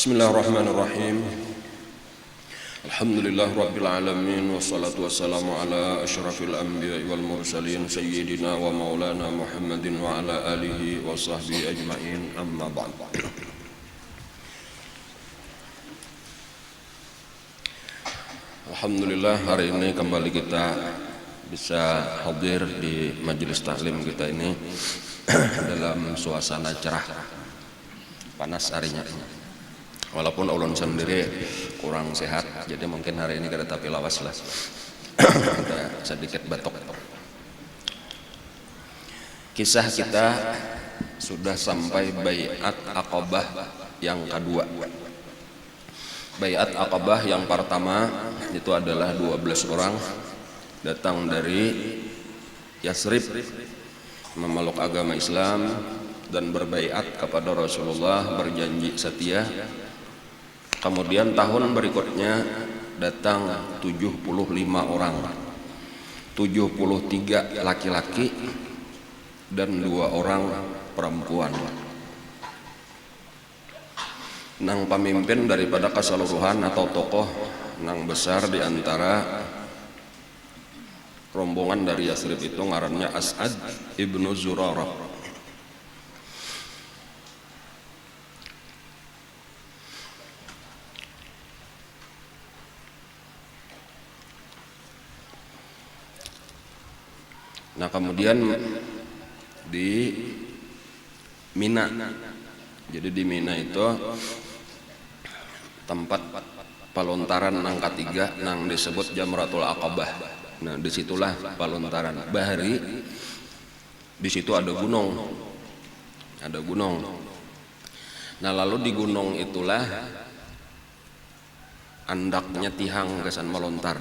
Bismillahirrahmanirrahim. Alhamdulillah rabbil alamin, wassalatu wassalamu ala asyrafil anbiya'i wal mursalin sayyidina wa maulana Muhammadin wa ala alihi wa sahbihi ajma'in, amma ba'd. Alhamdulillah, hari ini kembali kita bisa hadir di majelis taklim kita ini dalam suasana cerah, panas harinya. Walaupun ulun sendiri kurang sehat, jadi mungkin hari ini kada tapi lawas lah. Ada sedikit batuk. Kisah kita sudah sampai Baiat Aqabah yang kedua. Baiat Aqabah yang pertama itu adalah 12 orang datang dari Yasrib memeluk agama Islam dan berbaiat kepada Rasulullah, berjanji setia. Kemudian tahun berikutnya datang 75 orang, 73 laki-laki dan 2 orang perempuan. Nang pemimpin daripada keseluruhan atau tokoh nang besar di antara rombongan dari Yasrib itu ngarannya As'ad ibnu Zurarah. Nah, kemudian di Mina, jadi di Mina itu tempat pelontaran nang ketiga nang disebut Jamratul Aqabah. Nah, disitulah pelontaran bahari. Di situ ada gunung, Nah, lalu di gunung itulah andaknya tihang kesan melontar.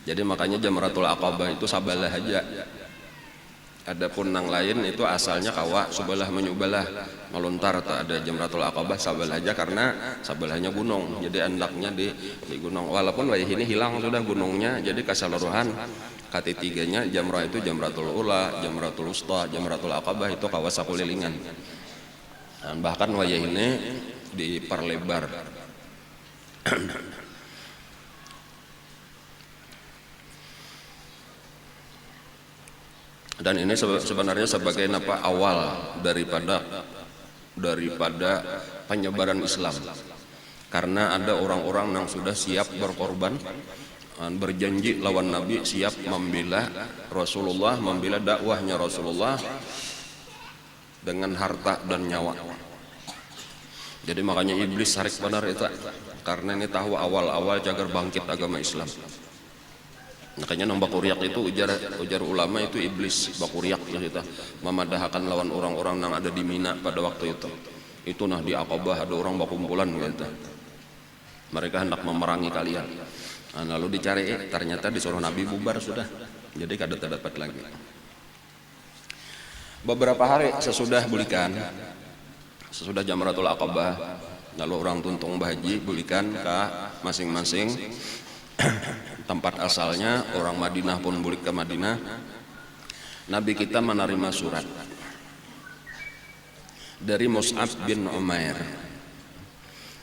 Jadi makanya Jamratul Aqabah itu sabalah aja. Adapun nang lain itu asalnya kawa subalah menyubalah melontar, tak ada Jamratul Aqabah sabalah aja karena sabelahnya gunung. Jadi andaknya di gunung. Walaupun wayah ini hilang sudah gunungnya, jadi keseluruhan ketiganya Jamrah itu Jamratul Ula, Jamratul Usta, Jamratul Aqabah itu kawa sakulilingan. Dan bahkan wayah ini diperlebar. Dan ini sebenarnya sebagai awal daripada penyebaran Islam, karena ada orang-orang yang sudah siap berkorban, berjanji lawan Nabi, siap membela Rasulullah, membela dakwahnya Rasulullah dengan harta dan nyawa. Jadi makanya iblis sarik benar itu, karena ini tahu awal-awal jagar bangkit agama Islam. Makanya nang bakuriak itu ujar ulama itu iblis bakuriak gitu, memadahkan lawan orang-orang yang ada di Mina pada waktu itu. Itu nah di Aqabah ada orang bakumpulan gitu. Mereka hendak memerangi kalian. Nah, lalu dicari, ternyata disuruh Nabi bubar sudah. Jadi kada dapat lagi. Beberapa hari sesudah Jamratul Aqabah, lalu orang tuntung bahaji bulikan ke masing-masing tempat asalnya. Orang Madinah pun bulik ke Madinah. Nabi kita menerima surat dari Mus'ab bin Umair.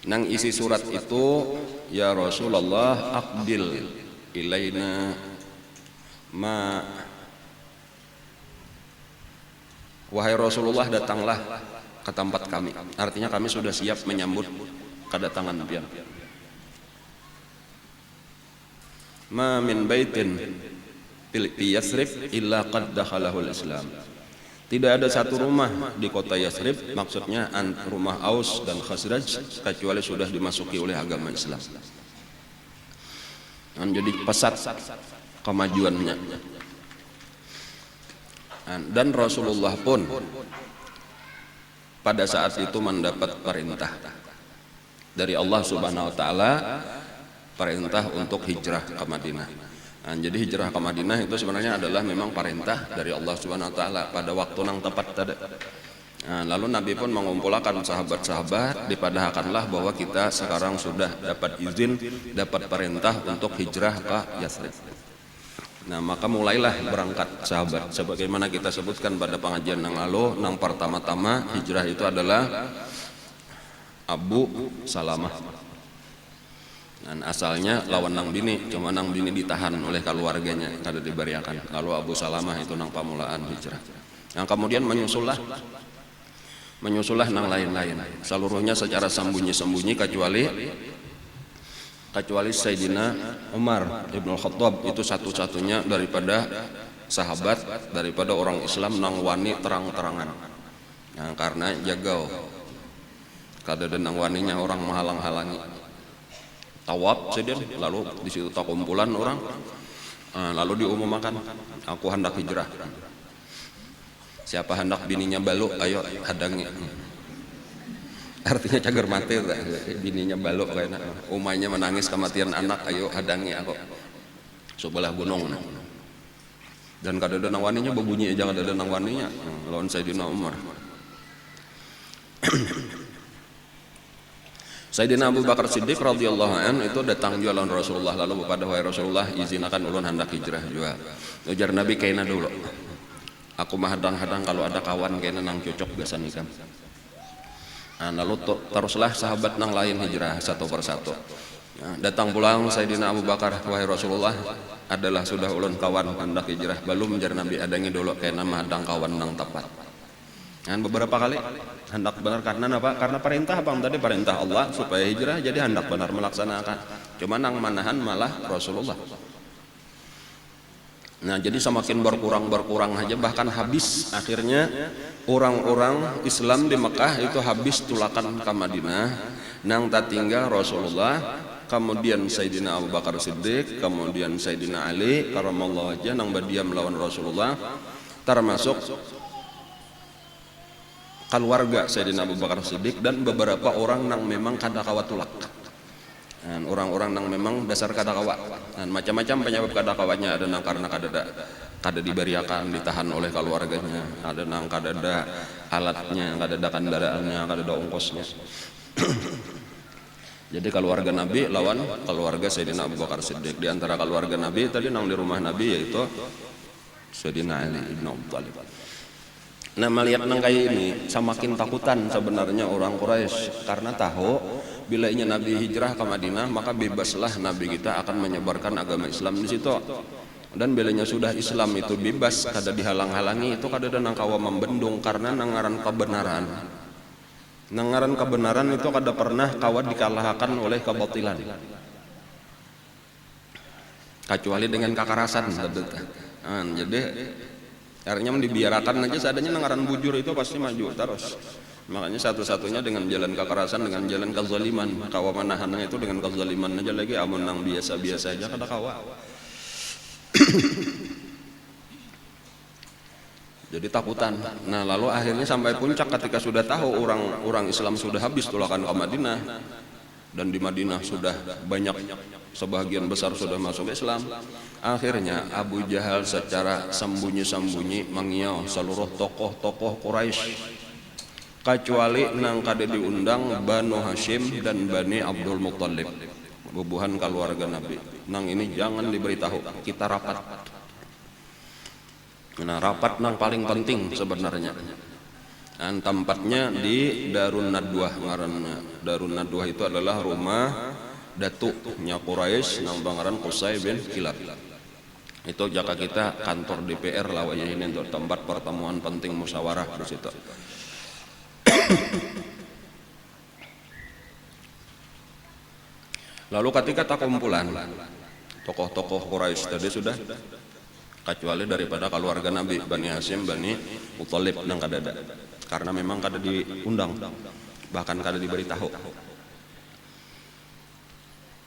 Nang isi surat itu, ya Rasulullah aqbil ilaina ma, wahai Rasulullah datanglah ke tempat kami. Artinya kami sudah siap menyambut kedatangan Nabi. Ma min baitin fi Yasrib illa qad dakhalahul Islam. Tidak ada satu rumah di kota Yasrib, maksudnya rumah Aus dan Khazraj, kecuali sudah dimasuki oleh agama Islam. Dan jadi pesat kemajuannya. Dan Rasulullah pun pada saat itu mendapat perintah dari Allah Subhanahu wa taala, perintah untuk hijrah ke Madinah. Nah, jadi hijrah ke Madinah itu sebenarnya adalah memang perintah dari Allah Subhanahu wa taala pada waktu yang tepat tadi. Nah, lalu Nabi pun mengumpulkan sahabat-sahabat, dipadahkanlah bahwa kita sekarang sudah dapat izin, dapat perintah untuk hijrah ke Yasrib. Nah, maka mulailah berangkat sahabat. Sebagaimana kita sebutkan pada pengajian yang lalu, yang pertama-tama hijrah itu adalah Abu Salamah. Dan asalnya lawan nang bini, cuma nang bini ditahan oleh keluarganya, kada diberiakan. Lalu Abu Salamah itu nang pamulaan hijrah. Yang kemudian menyusullah nang lain-lain. Seluruhnya secara sembunyi-sembunyi kecuali Sayyidina Umar Ibn Khattab, itu satu-satunya daripada sahabat, daripada orang Islam nang wani terang-terangan. Nah, karena jagau kada ada nang waninya orang menghalang-halangi. Tawaf sedih, lalu di situ tak kumpulan orang, lalu diumumkan, aku hendak hijrah. Siapa hendak bininya baluk, ayo hadangi. Artinya cager mati, bininya baluk kayaknya. Umainya menangis kematian anak, ayo hadangi aku. Sebelah gunung. Dan kada ada nang waninya berbunyi aja, kada ada nang waninya. Lawan Sayyidina Umar. Sayyidina Abu Bakar Siddiq radhiyallahu anhu itu datang jualan Rasulullah, lalu kepada wahai Rasulullah, izinakan ulun hendak hijrah juga. Ujar Nabi, kaina dulu. Aku mah hadang-hadang kalau ada kawan kaina nang cocok biasa nikah. Nah, lalu teruslah sahabat nang lain hijrah satu persatu. Nah, datang pulang Sayyidina Abu Bakar, wahai Rasulullah, adalah sudah ulun kawan hendak hijrah. Belum ujar Nabi, adangi dulu kaina mah hadang kawan nang tepat. Dan beberapa kali hendak benar karena apa? Karena perintah tadi perintah Allah supaya hijrah, jadi hendak benar melaksanakan. Cuma nang manahan malah Rasulullah. Nah, jadi semakin berkurang aja, bahkan habis akhirnya orang-orang Islam di Mekah itu habis tulakan ke Madinah. Nang tak tinggal Rasulullah, kemudian Sayyidina Abu Bakar Siddiq, kemudian Sayyidina Ali karamallahu wajhah nang badia melawan Rasulullah, termasuk keluarga Sayyidina Abu Bakar Siddiq dan beberapa orang nang memang kada kawa tulak. Dan orang-orang nang memang dasar kada kawa. Dan macam-macam penyebab kada kawanya, ada nang karena kada diberiakan, ditahan oleh keluarganya, ada nang kada ada alatnya, kada ada kendaraannya, kada ada ongkosnya. Jadi keluarga Nabi lawan keluarga Sayyidina Abu Bakar Siddiq. Di antara keluarga Nabi tadi nang di rumah Nabi yaitu Sayyidina Ali ibn Abi Thalib. Nah, melihat nang kayak ini semakin takutan sebenarnya orang Quraisy, karena tahu bila ini Nabi hijrah ke Madinah maka bebaslah Nabi kita akan menyebarkan agama Islam di situ. Dan bilanya sudah Islam itu bebas, kada dihalang-halangi, itu kada ada nang kawa membendung, karena nangaran kebenaran. Nangaran kebenaran itu kada pernah kawa dikalahkan oleh kebatilan. Kecuali dengan kekerasan. Jadi artinya dibiarkan aja seadanya nangaran bujur itu pasti maju terus. Makanya satu-satunya dengan jalan kekerasan, dengan jalan kezaliman. Kawa manahannya itu dengan kezaliman aja lagi, amun nang biasa-biasa aja kada kawa. Jadi takutan. Nah, lalu akhirnya sampai puncak ketika sudah tahu orang Islam sudah habis tulakan ke Madinah, dan di Madinah sudah banyak, sebagian besar sudah masuk Islam. Akhirnya Abu Jahal secara sembunyi-sembunyi mengiau seluruh tokoh-tokoh Quraisy, kecuali nang kada diundang Banu Hashim dan Bani Abdul Muttalib, bubuhan keluarga Nabi. Nang ini jangan diberitahu, kita rapat. Nah, rapat nang paling penting sebenarnya. Dan tempatnya di Darun Nadwah ngaranna. Darun Nadwah itu adalah rumah datuknya Quraisy nang bangaran Qusay bin Kilab. Itu jaka kita kantor DPR lawanya ini untuk tempat pertemuan penting musyawarah di situ. Lalu ketika tak kumpulan tokoh-tokoh Quraisy tadi sudah, kecuali daripada keluarga Nabi Bani Hashim, Bani Muthalib nang kada ada. Karena memang kada diundang, bahkan kada diberitahu.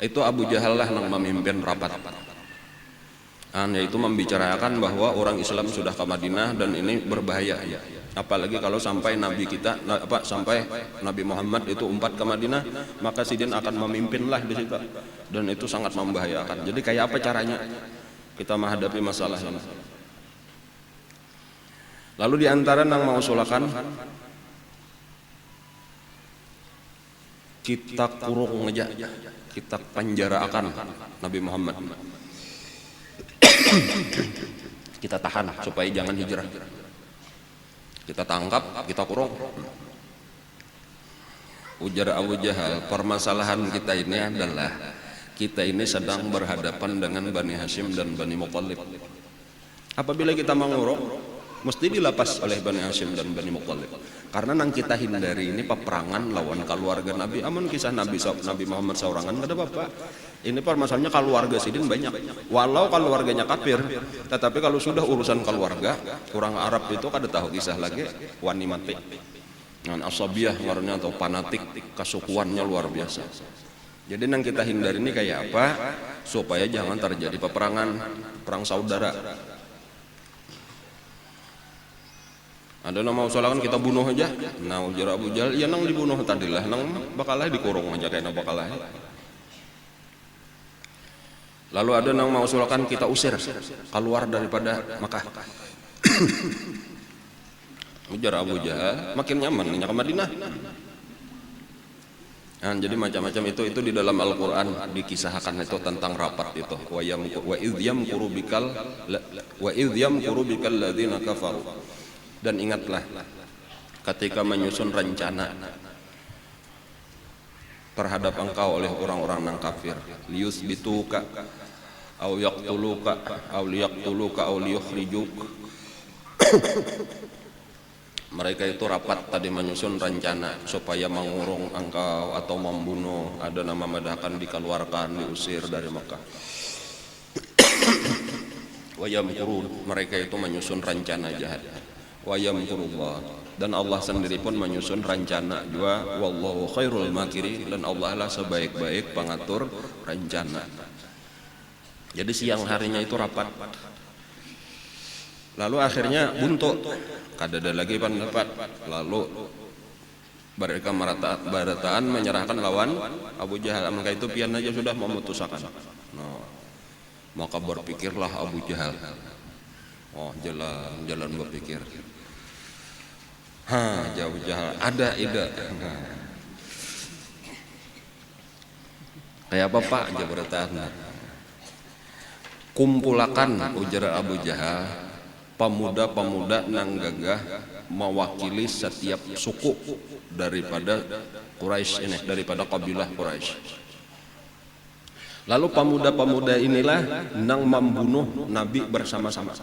Itu Abu Jahal lah nang memimpin rapat. Yaitu membicarakan bahwa orang Islam sudah ke Madinah dan ini berbahaya. Apalagi kalau sampai Nabi kita, sampai Nabi Muhammad itu umpat ke Madinah, maka sidin akan memimpinlah di situ. Dan itu sangat membahayakan. Jadi kayak apa caranya kita menghadapi masalah ini? Lalu di antara nang mengusulkan, kita kurung aja, kita penjarakan Nabi Muhammad. Kita tahan supaya jangan hijrah. Kita tangkap, kita kurung. Ujar Abu Jahal, permasalahan kita ini adalah kita ini sedang berhadapan dengan Bani Hashim dan Bani Muttalib. Apabila kita mengurung, mesti dilapas oleh Bani Hashim dan Bani Muttalib. Karena nang kita hindari ini peperangan lawan keluarga Nabi. Amun kisah Nabi Muhammad saurangan ada apa? Ini permasalahannya keluarga sidin banyak. Walau keluarganya kafir, tetapi kalau sudah urusan keluarga, orang Arab itu kada tahu kisah lagi wani mati. Dengan asabiyah warnanya atau fanatik, kesukuannya luar biasa. Jadi yang kita hindari ini kayak apa? Supaya jangan terjadi peperangan, perang saudara. Ada nama usahakan kita bunuh aja. Nah, ujar Abu Jahal, ya nang dibunuh tadilah, nang bakalah dikurung aja kayak bakalah. Lalu ada nang mau usahakan kita usir keluar daripada Makkah. Ujar Abu Jahal, makin nyaman ke Madinah. Nah, jadi macam-macam itu di dalam Al-Qur'an dikisahkan itu tentang rapat itu. Wa idh yamkuru bikal ladzina kafaru. Dan ingatlah ketika menyusun rencana terhadap engkau oleh orang-orang yang kafir, liyusbituka au yaqtuluka au liyukhrijuk. Mereka itu rapat tadi menyusun rencana supaya mengurung engkau atau membunuh. Ada nama medahkan dikeluarkan, diusir dari Makkah. Wa yamkurun, mereka itu menyusun rencana jahat. Wa yamkurullah, dan Allah sendiri pun menyusun rencana juga. Wallahu khairul makirin, dan Allah lah sebaik-baik pengatur rencana. Jadi siang harinya itu rapat. Lalu akhirnya buntu, kada ada lagi pendapat. Lalu mereka barataan menyerahkan lawan Abu Jahal. Maka itu pian aja sudah memutuskan. Nah, maka berpikirlah Abu Jahal. Oh, jalan berpikir. Abu Jahal ada ide. Kayak apa Pak? Aja barataan. Kumpulakan, ujar Abu Jahal, pemuda-pemuda nang gagah mewakili setiap suku daripada Quraisy ini, daripada kabilah Quraisy. Lalu pemuda-pemuda inilah nang membunuh Nabi bersama-sama.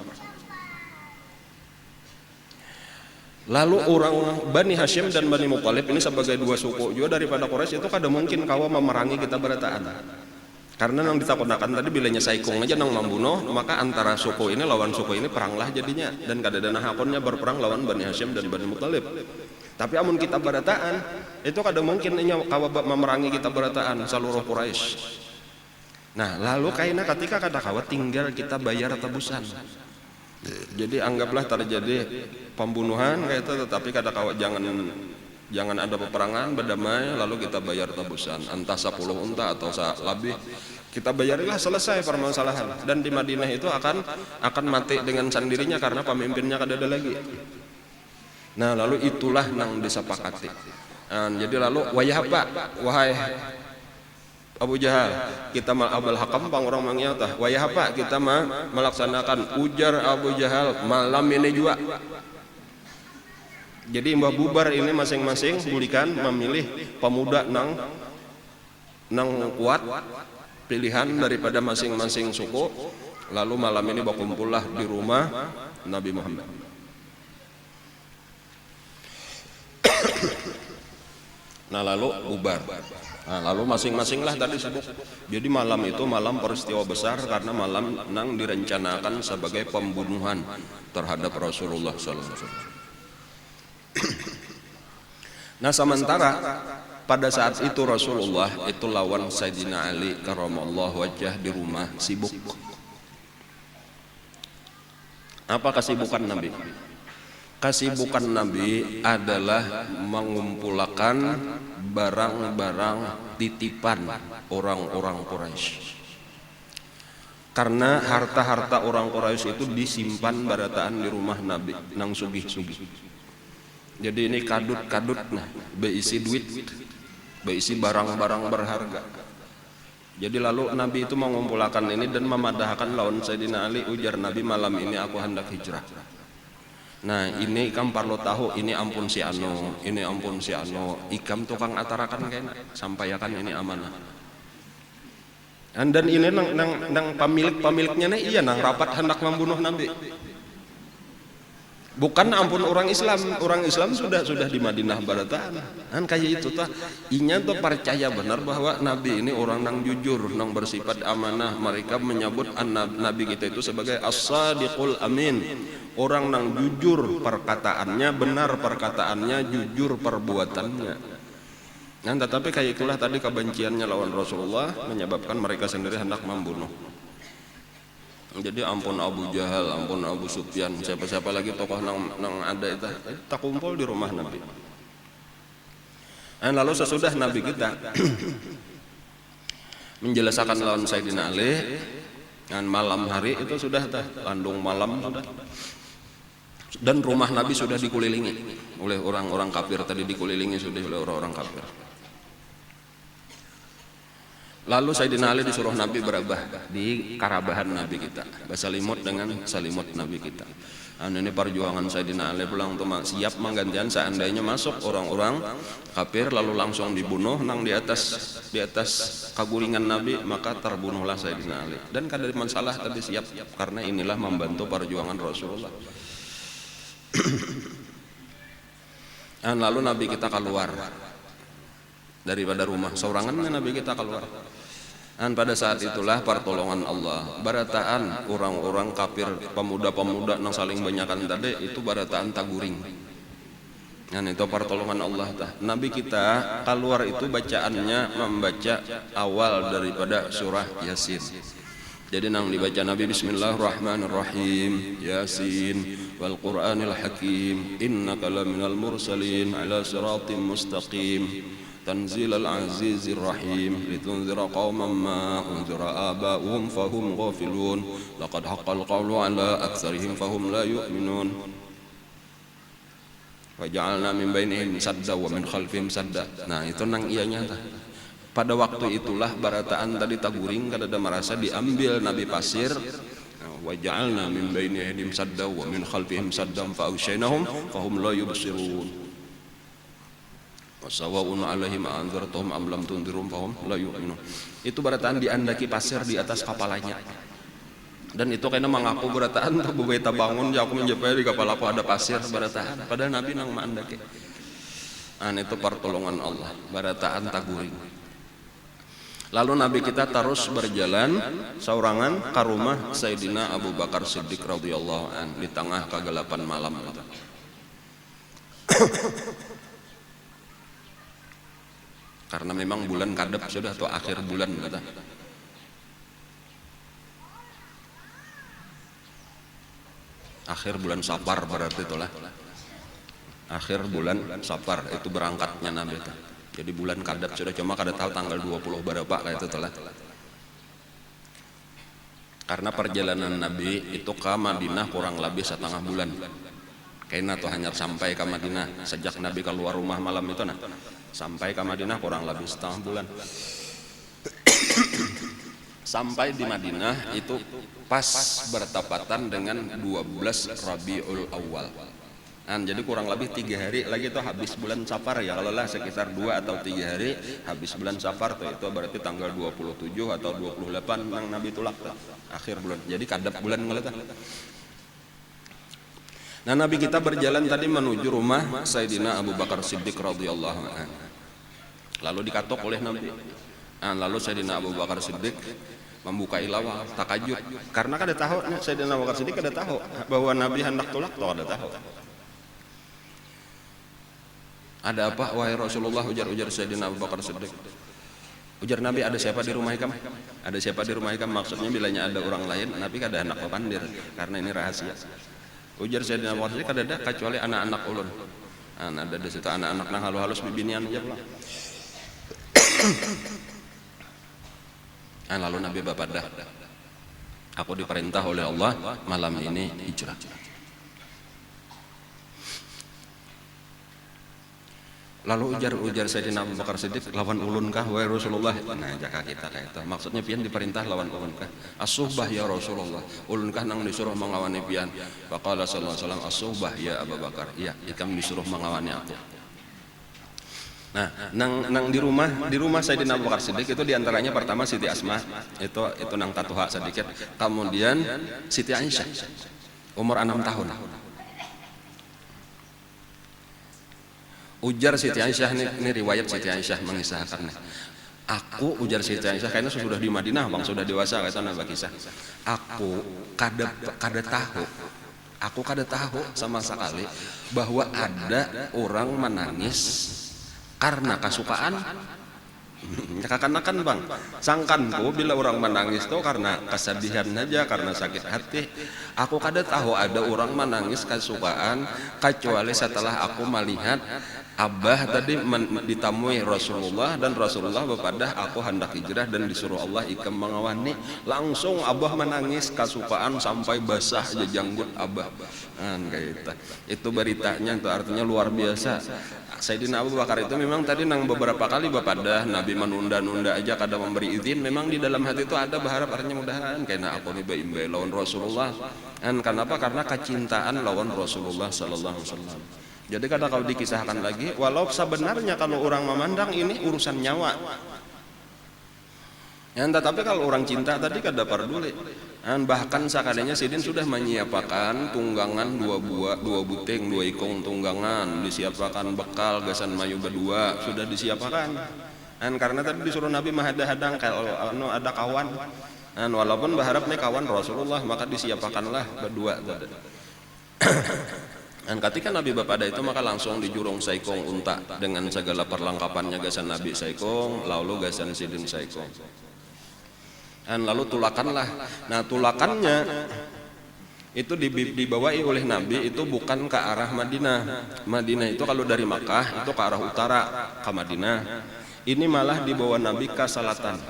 Lalu orang Bani Hashim dan Bani Muttalib ini sebagai dua suku juga daripada Quraisy itu kada mungkin kawa memerangi kita berataan. Karena nang ditakunakan tadi bilanya saikung aja nang membunuh, maka antara suku ini lawan suku ini peranglah jadinya, dan kada ada hakonnya berperang lawan Bani Hashim dan Bani Muttalib. Tapi amun kita berataan itu kada mungkin kawa memerangi kita berataan seluruh Quraisy. Nah, lalu kaina ketika kada kawa tinggal kita bayar tebusan. Jadi anggaplah terjadi pembunuhan kayak itu, tetapi kada kawa jangan ada peperangan, berdamai, lalu kita bayar tebusan entah 10 unta atau lebih, kita bayarilah, selesai permasalahan. Dan di Madinah itu akan mati dengan sendirinya karena pemimpinnya kada ada lagi. Nah, lalu itulah nang disepakati. Jadi lalu wahai Abu Jahal, kita Abul Hakam pang orang mangyata, wayah apa kita melaksanakan, ujar Abu Jahal, malam ini juga. Jadi mbah bubar ini masing-masing bulikan memilih pemuda nang kuat, pilihan daripada masing-masing suku. Lalu malam ini berkumpullah di rumah Nabi Muhammad. Nah, lalu bubar. Nah, lalu masing-masing lah tadi sibuk. Jadi malam itu malam peristiwa besar karena malam nang direncanakan sebagai pembunuhan terhadap Rasulullah SAW. Nah, sementara pada saat itu Rasulullah itu lawan Sayyidina Ali karramallahu wajhah di rumah sibuk. Apa kesibukan Nabi? Kesibukan Nabi adalah mengumpulkan barang-barang titipan orang-orang Quraisy. Karena harta-harta orang Quraisy itu disimpan barataan di rumah Nabi nang sugih-sugih. Jadi ini kadut-kadut nah, berisi duit, berisi barang-barang berharga. Jadi lalu Nabi itu mengumpulkan ini dan memadahkan lawan Sayyidina Ali. Ujar Nabi, malam ini aku hendak hijrah. Nah ini ikam perlu tahu, ini ampun si anu, ini ampun si anu. Ikam tukang atarakan kayaknya, sampaikan ini amanah. Dan ini nang pemiliknya nih iya nang rapat hendak membunuh Nabi. Bukan ampun orang Islam sudah di Madinah barataan. Kan kayak itu tah. Inya tuh percaya benar bahwa Nabi ini orang nang jujur, nang bersifat amanah. Mereka menyebut Nabi kita itu sebagai as-sadiqul amin. Orang nang jujur perkataannya, benar perkataannya, jujur perbuatannya. Nah, tetapi kayak itulah tadi kebenciannya lawan Rasulullah menyebabkan mereka sendiri hendak membunuh. Jadi ampun Abu Jahal, ampun Abu Sufyan, siapa-siapa lagi tokoh nang ada itu tak kumpul di rumah Nabi. Dan lalu sesudah Nabi kita menjelaskan lawan Sayyidina Ali, dan malam hari itu sudah landung malam sudah. Dan rumah Nabi sudah dikelilingi oleh orang-orang kafir, tadi dikelilingi sudah oleh orang-orang kafir. Lalu Sayyidina Ali disuruh Nabi berabah di karabahan Nabi kita, bersalimut dengan salimut Nabi kita. Ini perjuangan Sayyidina Ali pulang tuh siap menggantian seandainya masuk orang-orang kafir lalu langsung dibunuh nang di atas kaguringan Nabi, maka terbunuhlah Sayyidina Ali. Dan kada ada masalah tadi siap karena inilah membantu perjuangan Rasulullah. Dan lalu Nabi kita keluar daripada rumah, sorangannya Nabi kita keluar. Dan pada saat itulah pertolongan Allah. Barataan orang-orang kafir, pemuda-pemuda yang saling banyakan tadi itu barataan taguring. Dan itu pertolongan Allah. Nabi kita keluar itu bacaannya membaca awal daripada surah Yasin. Jadi nang dibaca Nabi Bismillahirrahmanirrahim, Yasin wal Qur'anil Hakim, innaka laminal mursalin ala siratim mustaqim. Tanzilal azizir rahim litunzira qauman ma unzira aba'uhum fahum ghafilun laqad haqqal qawlu ala aktsarihim fahum la yu'minun wa ja'alna min bainihim sadda wa min khalfihim sadda. Nah itu nang ianya pada waktu itulah barataan tadi taguring kada ada merasa diambil Nabi pasir wa ja'alna min bainihim sadda wa min khalfihim sadda fa awshaynahum fahum la yubsirun. Wasawa'un alaihim anzartuhum am lam tunzirum fahum la yu'minun. Itu barataan diandaki pasir di atas kepalanya. Dan itu kayaknya mengaku barataan berbeta bangun ya aku menjepit di kepala aku ada pasir barataan padahal Nabi nang maandaki. Itu pertolongan Allah, barataan taguring. Lalu Nabi kita terus berjalan saurangan ke rumah Sayyidina Abu Bakar Siddiq radhiyallahu an di tengah kegelapan malam. Karena memang bulan kadep sudah atau akhir bulan kata. Akhir bulan Safar berarti itulah. Akhir bulan Safar itu berangkatnya Nabi. Jadi bulan kadep sudah, cuma kada tahu tanggal 20 berapa kayak itu telah. Karena perjalanan Nabi itu ke Madinah kurang lebih setengah bulan. Kayaknya tuh hanya sampai ke Madinah sejak Nabi keluar rumah malam itu nah. Sampai ke Madinah kurang lebih setengah bulan. Sampai di Madinah itu pas bertepatan dengan 12 Rabiul Awal. Jadi kurang lebih 3 hari lagi itu habis bulan Safar ya. Kalau lah sekitar 2 atau 3 hari habis bulan Safar tuh itu berarti tanggal 27 atau 28 nang Nabi tulak tuh, akhir bulan. Jadi kadap bulan ngeletah. Nah Nabi kita berjalan tadi menuju rumah Sayyidina Abu Bakar Siddiq radhiyallahu anhu. Lalu dikatok oleh Nabi. Lalu Sayyidina Abu Bakar Siddiq membuka ilawah, takajub. Karena kada tahu Sayyidina Abu Bakar Siddiq kada tahu bahwa Nabi hendak tulak tuh kada tahu. Ada apa wahai Rasulullah, ujar Sayyidina Abu Bakar Siddiq. Ujar Nabi, ada siapa di rumah ikam? Ada siapa di rumah ikam? Maksudnya bilanya ada orang lain, Nabi kada hendak papandir karena ini rahasia. Ujar Sayyidina Abu Bakar Siddiq, kada ada kecuali anak-anak ulun. Ada di situ anak-anak nang halus-halus bibinian aja pulang. Lalu Nabi berbada, aku diperintah oleh Allah malam ini hijrah. Lalu ujar Sayyidina Abu Bakar Siddiq, lawan ulun kah wahai Rasulullah? Nah, jaka kita kayak itu. Maksudnya pian diperintah lawan ulun kah? As-suhbah ya Rasulullah. Ulun kah nang disuruh mengawani pian? Faqala sallallahu alaihi wasallam, as-suhbah ya Abu Bakar. Iya, ikam disuruh mengawani aku. Nah, nang di rumah Sayyidina Abu Bakar Siddiq itu diantaranya pertama Siti Asma, itu nang tatuha sedikit. Kemudian Siti Aisyah, umur 6 tahun. Ujar Siti Aisyah, ini riwayat Siti Aisyah mengisahkan nih. Aku, ujar Siti Aisyah, kayaknya sudah di Madinah bang, sudah dewasa kata Nabi kisah. Aku kada tahu sama sekali bahwa ada orang menangis karena kesukaan. Kakakan bang, sangkanku bila orang menangis tuh karena kesedihan aja, karena sakit hati. Aku kada tahu ada orang menangis kesukaan kecuali setelah aku melihat Abah tadi ditamui Rasulullah dan Rasulullah bepadah aku hendak hijrah dan disuruh Allah ikam mengawani. Langsung Abah menangis kesukaan sampai basah aja janggut Abah. Kayak itu beritanya, itu artinya luar biasa. Sayyidina Abu Bakar itu memang tadi nang beberapa kali bepadah Nabi menunda-nunda aja kada memberi izin. Memang di dalam hati itu ada berharap artinya mudahan karena aku nih baimbe lawan Rasulullah. Kenapa? Karena kecintaan lawan Rasulullah sallallahu alaihi wasallam. Jadi kadang kalau dikisahkan lagi, walau sebenarnya kalau orang memandang ini urusan nyawa, tetapi kalau orang cinta tadi kada peduli. Bahkan sekalinya Sidin sudah menyiapkan tunggangan dua buting, 2 ikong tunggangan, disiapkan bekal gasan mayu berdua sudah disiapkan. Karena tadi disuruh Nabi mahadang kalau ada kawan, walaupun berharap nih kawan Rasulullah maka disiapkanlah berdua. Ketika Nabi bepada itu maka langsung dijurung saikong unta dengan segala perlengkapannya gasan Nabi saikong, lalu gasan Sidin saikong. Lalu tulakanlah. Nah tulakannya itu dibawai oleh Nabi itu bukan ke arah Madinah. Madinah itu kalau dari Makkah itu ke arah utara ke Madinah. Ini malah dibawa Nabi ke selatan.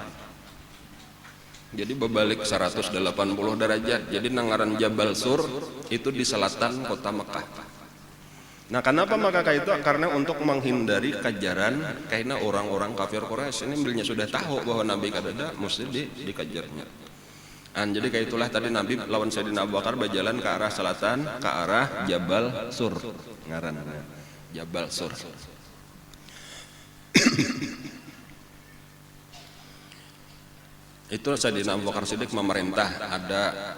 Jadi berbalik 180 derajat. Jadi nangaran Jabal Sur itu di selatan kota Mekah. Nah kenapa maka itu? Karena untuk menghindari kejaran karena orang-orang kafir Quraisy ini bilnya sudah tahu bahwa Nabi kadada mesti dikejarnya. Jadi kayak itulah tadi Nabi lawan Sayyidina Abu Bakar berjalan ke arah selatan, ke arah Jabal Sur. Ngaranna Jabal Sur. Itu Sayyidina Abu Bakar Siddiq memerintah ada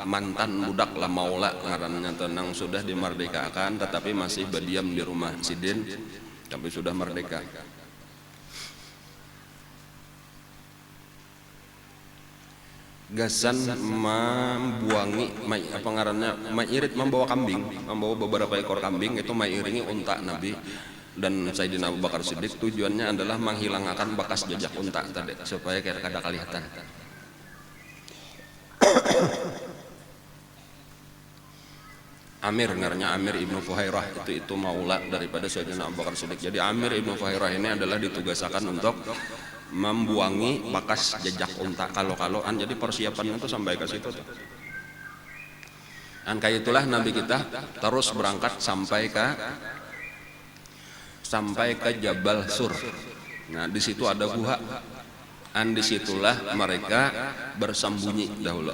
mantan budak lah maula ngarannya tenang sudah dimerdekakan tetapi masih berdiam di rumah Sidin tapi sudah merdeka. Gasan membuangi apa ngarannya mairit membawa beberapa ekor kambing itu mairingi unta Nabi. Dan Sayyidina Abu Bakar Siddiq tujuannya adalah menghilangkan bekas jejak unta tadi supaya kada kelihatan. Amir ngaranya Amir ibnu Fuhairah itu maula daripada Sayyidina Abu Bakar Siddiq. Jadi Amir ibnu Fuhairah ini adalah ditugaskan untuk membuangi bekas jejak unta kalau-kaloan. Jadi persiapannya itu sampai ke situ. Dan kayak itulah Nabi kita terus berangkat sampai ke Jabal Sur. Nah di situ ada gua. Disitulah mereka bersembunyi dahulu.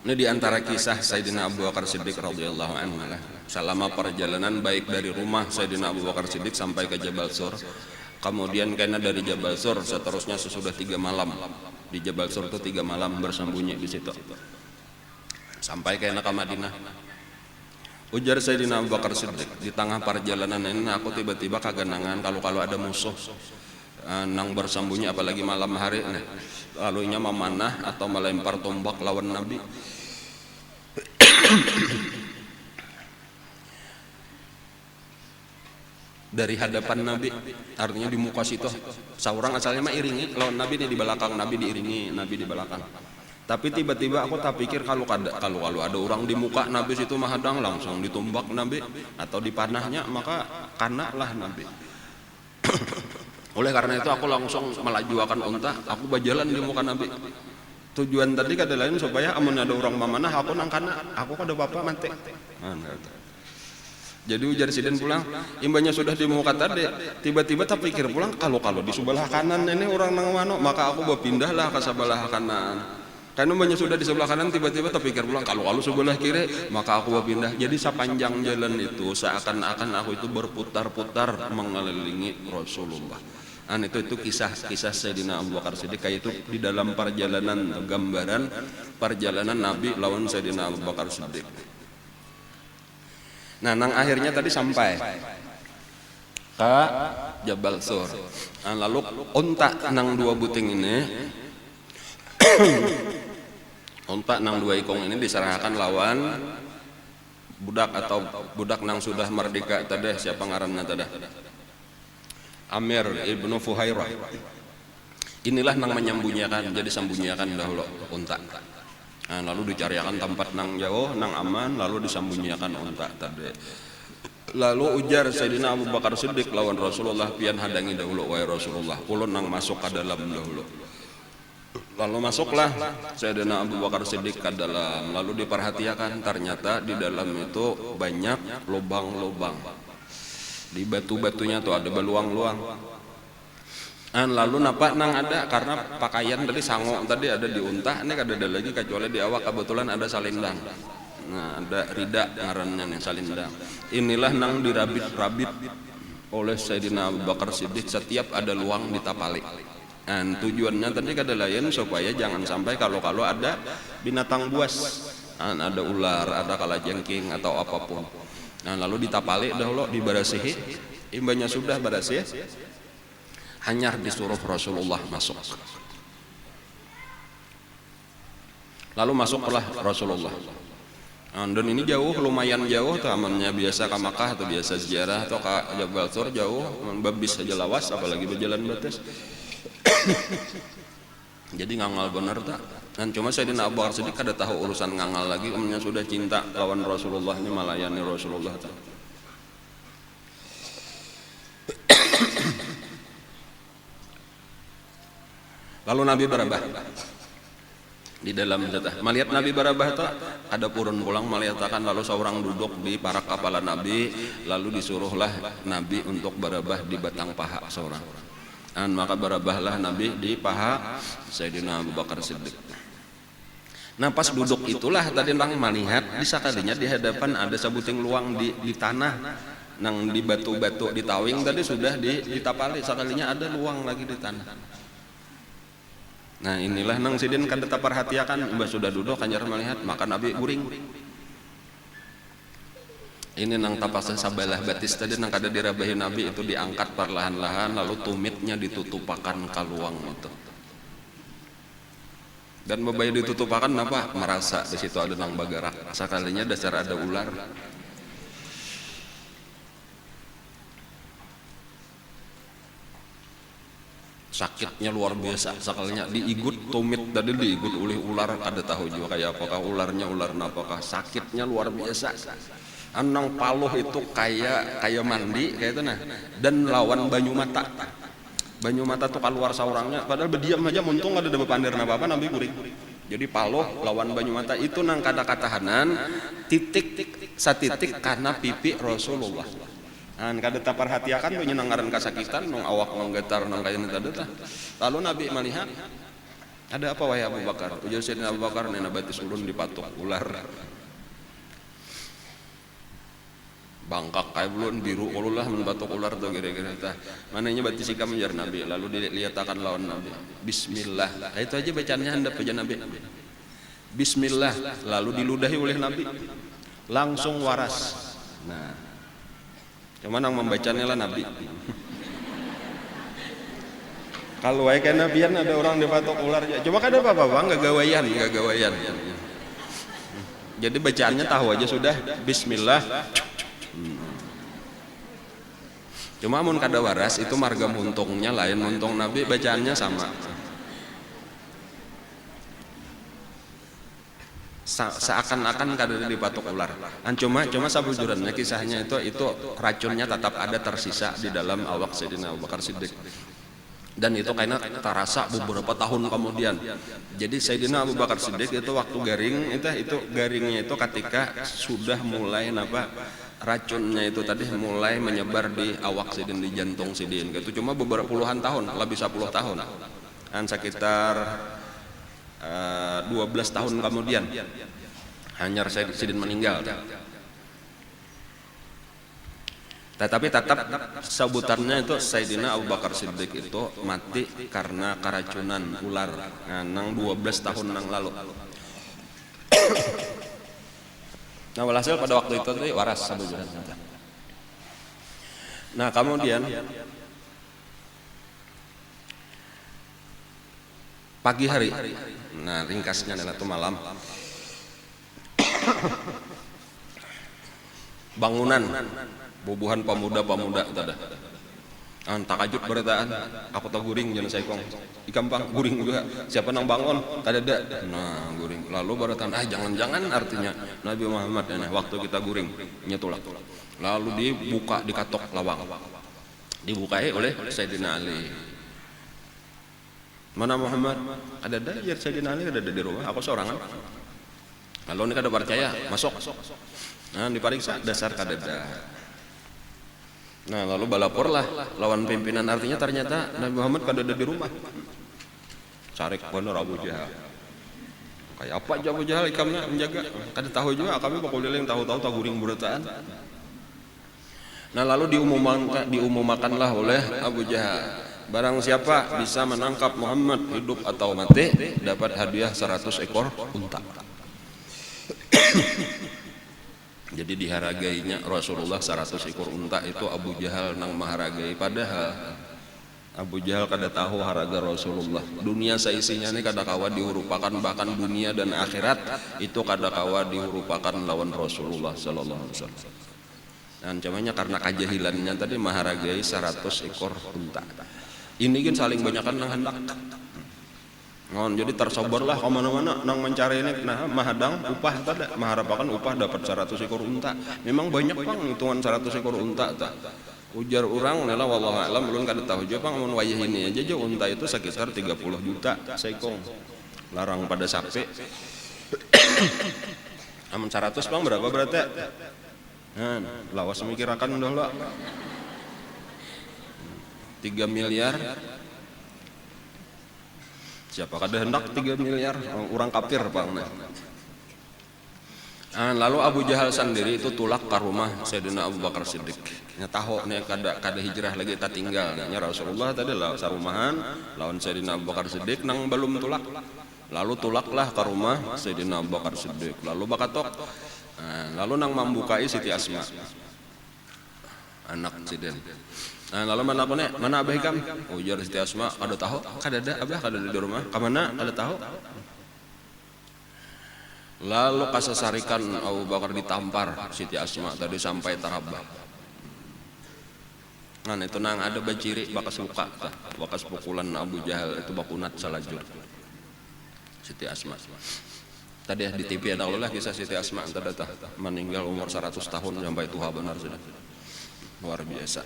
Ini diantara kisah Sayyidina Abu Bakar Siddiq radhiyallahu anhu selama perjalanan baik dari rumah Sayyidina Abu Bakar Siddiq sampai ke Jabal Sur. Kemudian karena dari Jabal Sur seterusnya sesudah 3 malam di Jabal Sur itu 3 malam bersembunyi di situ. Sampai ke Madinah. Ujar Sayyidina Abu Bakar Siddiq, di tengah perjalanan ini aku tiba-tiba kagenangan kalau ada musuh nang bersembunyi apalagi malam hari nih. Lalunya memanah atau melempar tombak lawan Nabi. Dari hadapan Nabi, artinya di muka situ. Seorang asalnya mah iringi lawan Nabi di belakang, Nabi diiringi, Nabi di belakang. Tapi tiba-tiba aku tak pikir kalau ada orang di muka Nabi situ mahadang langsung ditumbak Nabi atau dipanahnya maka kanalah Nabi. Oleh karena itu aku langsung melajuakan unta, aku berjalan di muka Nabi. Tujuan tadi kada lain supaya amun ada orang mamanah aku nang kana, aku kada bapak mati. Jadi ujar sidin pulang, imbanya sudah di muka tadi, tiba-tiba tak pikir pulang kalau di sebelah kanan ini orang nang mano, maka aku berpindahlah ke sebelah kanan. Karena imbanya sudah di sebelah kanan, tiba-tiba tak pikir pulang kalau sebelah kiri, maka aku berpindah. Jadi sepanjang jalan itu seakan-akan aku itu berputar-putar mengelilingi Rasulullah. Itu kisah Sayyidina Abu Bakar Siddiq, kayak itu di dalam perjalanan gambaran perjalanan Nabi lawan Sayyidina Abu Bakar Siddiq. Nah, nang akhirnya tadi sampai ke Jabal Sur. Lalu unta nang dua buting ini, unta nang dua ikong ini diserahkan lawan budak atau budak nang sudah merdeka tadi, siapa ngarannya tadi? Amir ibnu Fuhairah. Inilah nang menyembunyikan, jadi sembunyikan dahulu unta. Lalu dicarikan tempat nang jauh, nang aman, lalu disembunyikan unta tadi. Lalu ujar Sayyidina Abu Bakar Siddiq lawan Rasulullah, pian hadangi dahulu wahai Rasulullah, ulun nang masuk ke dalam dahulu. Lalu masuklah Sayyidina Abu Bakar Siddiq ke dalam, lalu diperhatikan ternyata di dalam itu banyak lubang-lubang. Di batu-batunya tuh ada beluang-luang. Lalu napa nang ada, karena pakaian tadi sango tadi ada di unta, ini kada ada lagi kecuali di awak kebetulan ada salindang. Nah, ada rida ngarannya nih salindang. Inilah nang dirabit-rabit oleh Sayyidina Abu Bakar Siddiq setiap ada luang ditapali. Tujuannya tadi kada lain supaya jangan sampai kalau ada binatang buas, ada ular, ada kalajengking atau apapun. Lalu ditapali dahulu, dibarasihi, imbanya sudah barasih, hanyar disuruh Rasulullah masuk. Lalu masuklah Rasulullah. Dan ini jauh, lumayan jauh, tamannya biasa ke Makkah atau biasa ziarah atau ke Jabal Sur jauh, babis saja lawas, apalagi berjalan batas. Jadi ngangal bener tak. Dan cuma Sayyidina Abu Bakar Siddiq kada tahu urusan ngangal lagi, umumnya sudah cinta lawan Rasulullah, ini melayani Rasulullah tak. Lalu Nabi berabah di dalam jatah. Melihat Nabi berabah itu ada purun pulang melihatkan, lalu seorang duduk di parak kepala Nabi, lalu disuruhlah Nabi untuk berabah di batang paha seorang. Maka berabahlah Nabi di paha Sayyidina Abu Bakar Siddiq. Nah, pas duduk itulah tadi orang melihat di sakalinya di hadapan ada sabuting luang di tanah, nang di batu-batu di tawing tadi sudah ditapali, sakalinya ada luang lagi di tanah. Nah, inilah nang sidin kada perhatiakan, mbah sudah duduk hanyar melihat, maka Nabi guring. Ini nang tapasnya sabalah batis tadi nang kada dirabahi Nabi itu diangkat perlahan-lahan, lalu tumitnya ditutupakan ke luang itu. Dan babaya ditutupakan apa? Merasa di situ ada nang bagarak. Sakalinya dasar ada ular. Sakitnya luar biasa, sekalinya diigut tumit tadi diigut oleh ular, ada tahu juga kayak apakah ularnya ular apakah, sakitnya luar biasa. Anang paluh itu kayak mandi kayak itu nah, dan lawan banyu mata tuh keluar saurangnya, padahal berdiam aja muntung ada pandir apa Nabi guring. Jadi paluh lawan banyu mata itu nang kada katahanan titik satitik karena pipi Rasulullah. Kada perhatiakan punya nangaran kasakitan nong awak nong getar nong kayak tadi tah. Lalu Nabi melihat ada apa wahai Abu Bakar? Ujar Sayyidina Abu Bakar, nena batis ulun dipatuk ular. Bangkak kayak belum biru ululah menbatuk ular tuh kira-kira tah. Mananya batis ikam menjar Nabi, lalu dilihatkan lawan Nabi. Bismillah. Itu aja bacaannya hendak baca Nabi. Bismillah, lalu diludahi oleh Nabi. Langsung waras. Nah, cuman yang membacanya lah Nabi. Kalau kayak nabian ada orang dipatok ular, cuma kan ada apa-apa, nggak gawayan. Jadi bacaannya tahu aja sudah Bismillah. Cuma mun kada waras itu marga muntungnya lain, muntung Nabi bacaannya sama. Seakan-akan kada dipatok ular. Cuma sabujurannya kisahnya itu racunnya tetap ada tersisa di dalam awak Sayyidina Abu Bakar Siddiq. dan itu karena terasa beberapa tahun kemudian. Jadi Sayyidina Abu Bakar Siddiq itu waktu garing itu garingnya itu ketika sudah mulai racunnya itu tadi mulai menyebar di awak sidin, di jantung sidin. Itu cuma beberapa puluhan tahun, lebih 10 tahun. Dan sekitar 12 tahun kemudian hanya sidin meninggal. Tetapi tetap sebutannya itu Sayyidina Abu Bakar Siddiq itu mati karena keracunan ular nang 12 tahun yang lalu. Nah, walhasil pada waktu itu tadi waras Abu Jahal. Nah, kemudian pagi hari, nah ringkasnya adalah itu malam, bangunan bubuhan pemuda-pemuda tada. Takajut beritaan, aku tak guring jangan saya kong. Ikampang guring juga. Siapa nang bangun? Kadada. Nah, guring. Lalu beritaan, jangan-jangan artinya Nabi Muhammad waktu kita guring nyetulak. Lalu dibuka, dikatok lawang. Dibukai oleh Sayyidina Ali. Mana Muhammad? Kadada, ya Sayyidina Ali kadada di rumah. Aku seorangan. Lalu ini kada percaya, masuk. Nah, diperiksa dasar kadada. Nah, lalu balaporlah lawan pimpinan, artinya ternyata Nabi Muhammad kada ada di rumah. Cari bener Abu Jahal. Kayak apa aja Abu Jahal ikamnya menjaga. Kada tahu juga kami pokoknya yang tahu-tahu taguring berataan. Nah, lalu diumumkanlah oleh Abu Jahal, barang siapa bisa menangkap Muhammad hidup atau mati dapat hadiah 100 ekor unta. Jadi diharagainya Rasulullah 100 ekor unta itu Abu Jahal nang maharagai. Padahal Abu Jahal kada tahu harga Rasulullah. Dunia seisinya ini kada kawa dihurupakan, bahkan dunia dan akhirat itu kada kawa dihurupakan lawan Rasulullah sallallahu alaihi wasallam. Dan namanya karena kejahilannya tadi maharagai 100 ekor unta. Ini kan saling banyakan nang hendak. Jadi tersoborlah kemana-mana nang mencari ini, nah mahadang upah tadi, maharapakan upah dapat 100 ekor unta. Memang banyak pang hitungan 100 ekor unta tak. Ujar orang nela wallahu alam belum kada tahu juga pang mun wayah ini aja unta itu sekitar 30 juta seekong. Larang pada sapi. Amun 100 pang berapa berarti? Nah, lawas mikirakan dahulu. 3 miliar. Siapa kada hendak 3 miliar orang kafir Pak. Lalu Abu Jahal sendiri itu tulak ke rumah Sayyidina Abu Bakar Siddiq. Nya tahu nih kada hijrah lagi tak tinggal. Nya Rasulullah tadi lah sarumahan lawan Sayyidina Abu Bakar Siddiq nang belum tulak. Lalu tulaklah ke rumah Sayyidina Abu Bakar Siddiq. Lalu bakatok. Lalu nang membukai Siti Asma. Anak Sidin. Nah, lalu mana abah ikam? Ujar Siti Asma, kada tahu, kada ada abah, kada ada di rumah. Kamana? Kada tahu. Lalu kasasarikan Abu Bakar ditampar Siti Asma tadi sampai tarabah. Nah, itu nang ada baciri bakas luka, bakas pukulan Abu Jahal itu bakunat salajur. Siti Asma. Tadi di TV ada lah kisah Siti Asma tadi meninggal umur 100 tahun sampai tua benar sudah. Luar biasa.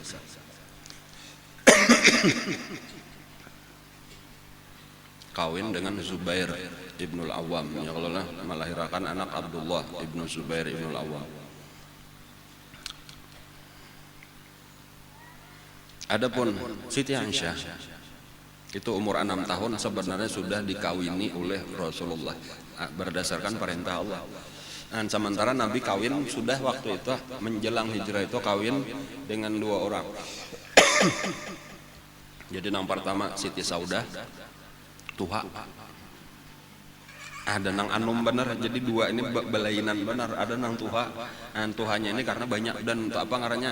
Kawin dengan Zubair ibnul Awam, ya kalau melahirkan anak Abdullah ibnu Zubair ibnul Awam. Adapun Siti Aisyah itu umur 6 tahun sebenarnya sudah dikawini oleh Rasulullah berdasarkan perintah Allah. Dan sementara Nabi kawin sudah waktu itu menjelang hijrah itu kawin dengan 2 orang. Jadi yang pertama Siti Saudah Tuha, ada nang Anum bener, jadi 2 ini belainan bener. Ada nang Tuha, dan Tuhanya ini karena banyak dan apa ngarannya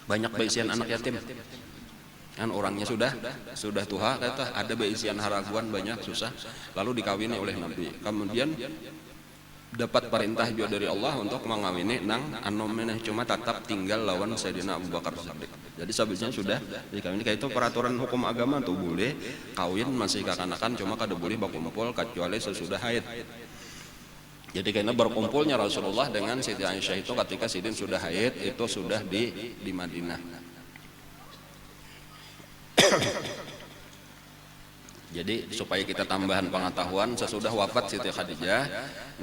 banyak beisian anak yatim. Kan orangnya sudah Tuha kata ada beisian haraguan banyak susah, lalu dikawini oleh Nabi. Kemudian dapat perintah juga dari Allah untuk mengawini nang Anum ini, cuma tetap tinggal lawan Sayyidina Abu Bakar Siddiq. Jadi sehabisnya sudah dikawini. Kayak itu peraturan hukum agama tuh boleh kawin masih kekanakan, cuma kada boleh berkumpul kecuali sesudah haid. Jadi karena berkumpulnya Rasulullah dengan Siti Aisyah itu ketika Sidin sudah haid itu sudah di Madinah. Jadi supaya kita tambahan pengetahuan, sesudah wafat Siti Khadijah,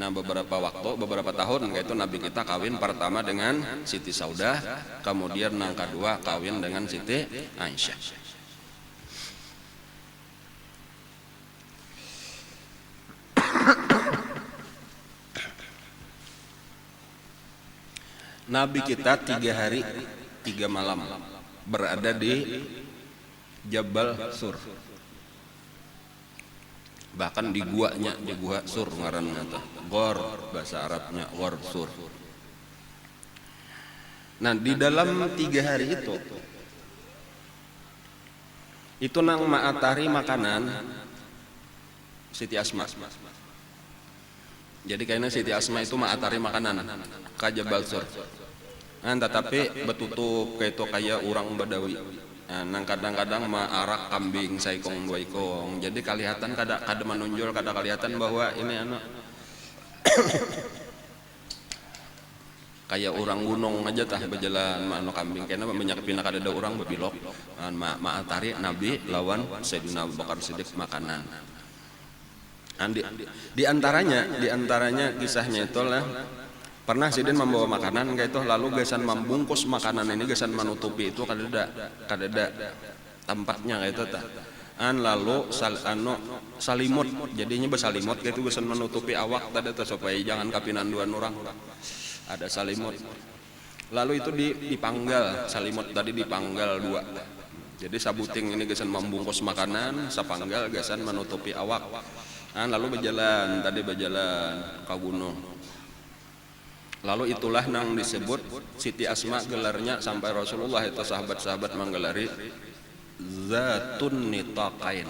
nah beberapa tahun yaitu Nabi kita kawin pertama dengan Siti Saudah, kemudian yang kedua kawin dengan Siti Aisyah. Nabi kita 3 hari 3 malam berada di Jabal Sur, bahkan di guanya, di gua Sur ngaranna teh, Ghor bahasa Arabnya Ghor Sur. Nah di dalam 3 hari itu nang ma'atari makanan Siti Asma. Jadi kayaknya Siti Asma itu ma'atari makanan ka Jabal Sur. Nah, tetapi betutup kayak orang Badawi. Nah, kadang-kadang arak kambing saikong dua ikong. Jadi kelihatan kada menonjol, kada kelihatan bahwa ini kayak orang gunung aja tah berjalan anu kambing kena banyak pindah kada ada orang bebilok. Ma'atari Nabi lawan Sayyidina Abu Bakar Siddiq makanan. Di antaranya kisahnya itulah pernah Sidin membawa makanan kayak itu, lalu gesan membungkus makanan ini, gesan menutupi itu kada ada tempatnya kayak itu tak. Lalu salimut, jadinya bersalimut kayak itu gesan menutupi awak tadi supaya jangan kapinan dua orang. Ada salimut. Lalu itu dipanggal, salimut tadi dipanggal 2. Jadi sabuting ini gesan membungkus makanan, sapanggal gesan menutupi awak. Lalu berjalan ke gunung. Lalu itulah yang disebut Siti Asma gelarnya sampai Rasulullah itu sahabat-sahabat menggelari Zatun Nitaqain.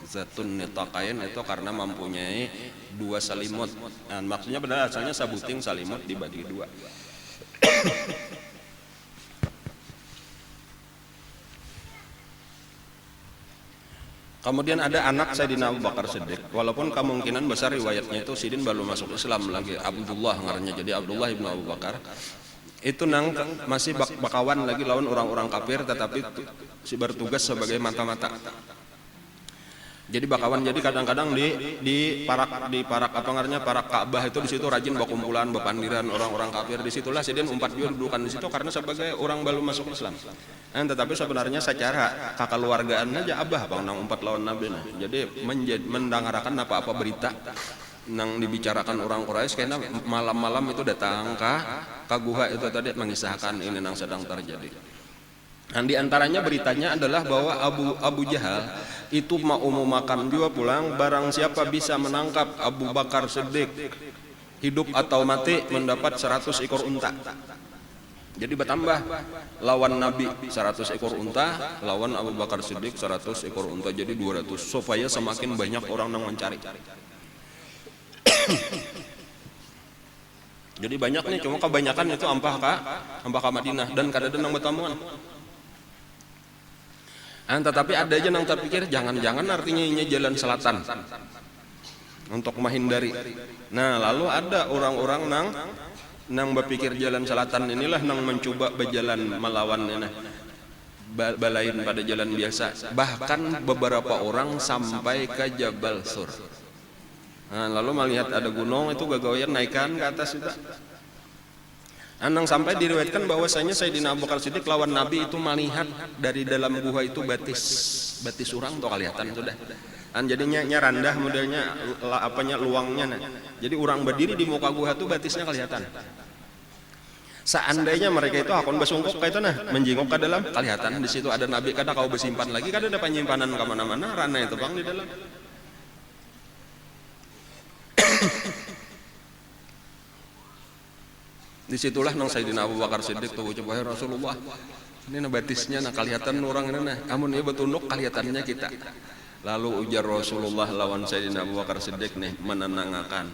Zatun Nitaqain itu karena mempunyai 2 salimut. Nah, maksudnya benar asalnya sabuting salimut dibagi 2. Kemudian ada anak Sayyidina Abu Bakar Siddiq, walaupun kemungkinan besar riwayatnya itu Sidin baru masuk Islam lagi, Abdullah ngarannya, jadi Abdullah ibnu Abu Bakar. Itu nang masih bakawan lagi lawan orang-orang kafir, tetapi si bertugas sebagai mata-mata. Jadi bakawan, jadi kadang-kadang di parak apa ngarannya, parak Ka'bah itu di situ rajin bakumpulan, bapandiran orang-orang kafir. Disitulah Sidin umpat juga dudukan di situ karena sebagai orang baru masuk Islam. Tetapi sebenarnya secara kekeluargaan aja abah bang nang umpat lawan Nabi. Jadi mendengarkan apa-apa berita nang dibicarakan orang Quraisy, karena malam-malam itu datang ke guha itu tadi mengisahkan ini nang sedang terjadi. Dan diantaranya beritanya adalah bahwa Abu Jahal itu mau memakan juga pulang, barang siapa bisa menangkap Abu Bakar Siddiq hidup atau mati mendapat 100 ekor unta. Jadi bertambah lawan Nabi 100 ekor unta, lawan Abu Bakar Siddiq 100 ekor unta, jadi 200, supaya semakin banyak orang yang mencari. Jadi banyak nih, cuma kebanyakan itu ampah ka Madinah dan kadang nang betamuan. Tetapi ada aja yang terpikir jangan-jangan artinya ini jalan selatan untuk menghindari. Nah lalu ada orang-orang nang berpikir jalan selatan inilah nang mencoba berjalan melawan ini, balain pada jalan biasa. Bahkan beberapa orang sampai ke Jabal Sur. Nah, lalu melihat ada gunung itu gagawayan naikkan ke atas itu. Nang sampai diriwayatkan bahwasanya Sayyidina Abu Bakar Siddiq lawan Nabi itu melihat dari dalam gua itu batis orang tuh kelihatan sudah. Jadinya randah modelnya luangnya. Jadi orang berdiri di muka gua itu batisnya kelihatan. Seandainya mereka itu akan bersungkuk kayak itu menjinguk ke dalam, kelihatan di situ ada Nabi, kada kau bersimpan lagi, kada ada penyimpanan ke mana-mana, ranah itu bang di dalam. Disitulah nang Sayyidina Abu Bakar Siddiq tuh coba Rasulullah ini batisnya kelihatan orang ini amun ieu betunduk kelihatannya kita. Lalu ujar Rasulullah lawan Sayyidina Abu Bakar Siddiq nih menenangkan,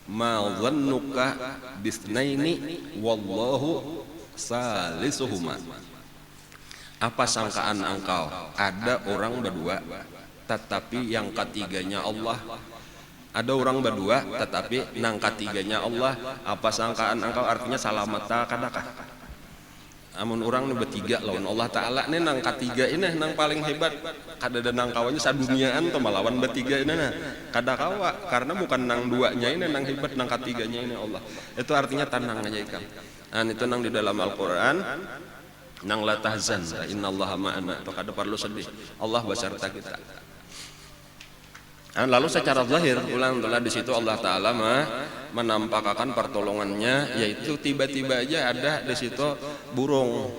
ma dhannuka bisnaini wallahu salisuhuma. Apa sangkaan engkau ada orang berdua tetapi yang ketiganya Allah? Ada orang berdua tetapi nang ketiganya Allah. Apa sangkaan engkau artinya salamata kadakah? amun orang nu bertiga lawan Allah Ta'ala ini nang katiga ini nang paling hebat kada ada nang kawannya saduniaan tuh malawan bertiga ini nah kada kawa karena bukan nang duanya ini nang hebat nang katiganya ini Allah itu artinya tenang aja ikan nah itu nang di dalam Al-Quran nang la tahzan innallaha ma'ana itu kada perlu sedih Allah beserta kita. Lalu secara zahir ulang di situ Allah Ta'ala menampakkan pertolongannya yaitu tiba-tiba aja ada di situ burung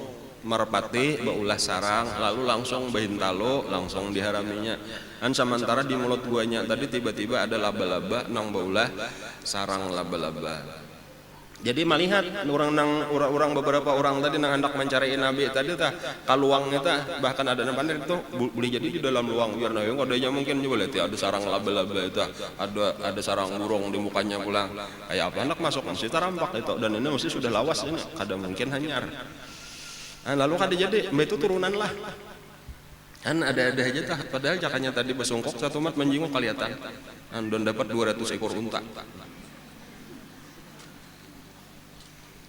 merpati baulah sarang lalu langsung bahintalo langsung diharaminya sementara di mulut guanya tadi tiba-tiba ada laba-laba nang baulah sarang laba-laba. Jadi melihat orang beberapa orang tadi nang hendak mencari Nabi tadi tah kaluangnya tah bahkan ada namanya itu boleh jadi di dalam luang biar nayong kodenya mungkin juga lihat ya ada sarang laba-laba itu ada sarang burung di mukanya pulang kayak apa hendak masuk masih terampak itu dan ini mesti sudah lawas ini kada mungkin hanyar. Lalu kada jadi itu turunan lah kan ada aja tah padahal jakanya tadi besungkok satu mat menjinguk kelihatan dan dapat 200 ekor unta.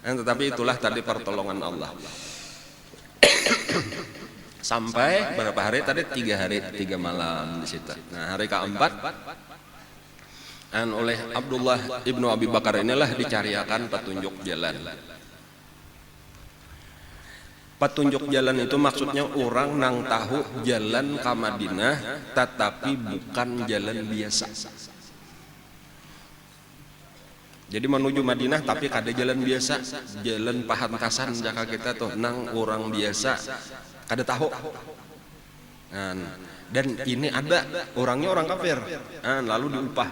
Tetapi itulah tadi pertolongan Allah. Sampai berapa hari tadi? 3 hari 3 malam di situ. Nah hari keempat oleh Abdullah ibnu Abi Bakar inilah dicariakan petunjuk jalan. Petunjuk jalan itu maksudnya orang nang tahu jalan ke Madinah, tetapi bukan jalan biasa. Jadi menuju Madinah tapi kada jalan biasa, jalan pahantasan jaka kita tuh nang orang biasa kada tahu. Dan ini ada orangnya orang kafir, lalu diupah.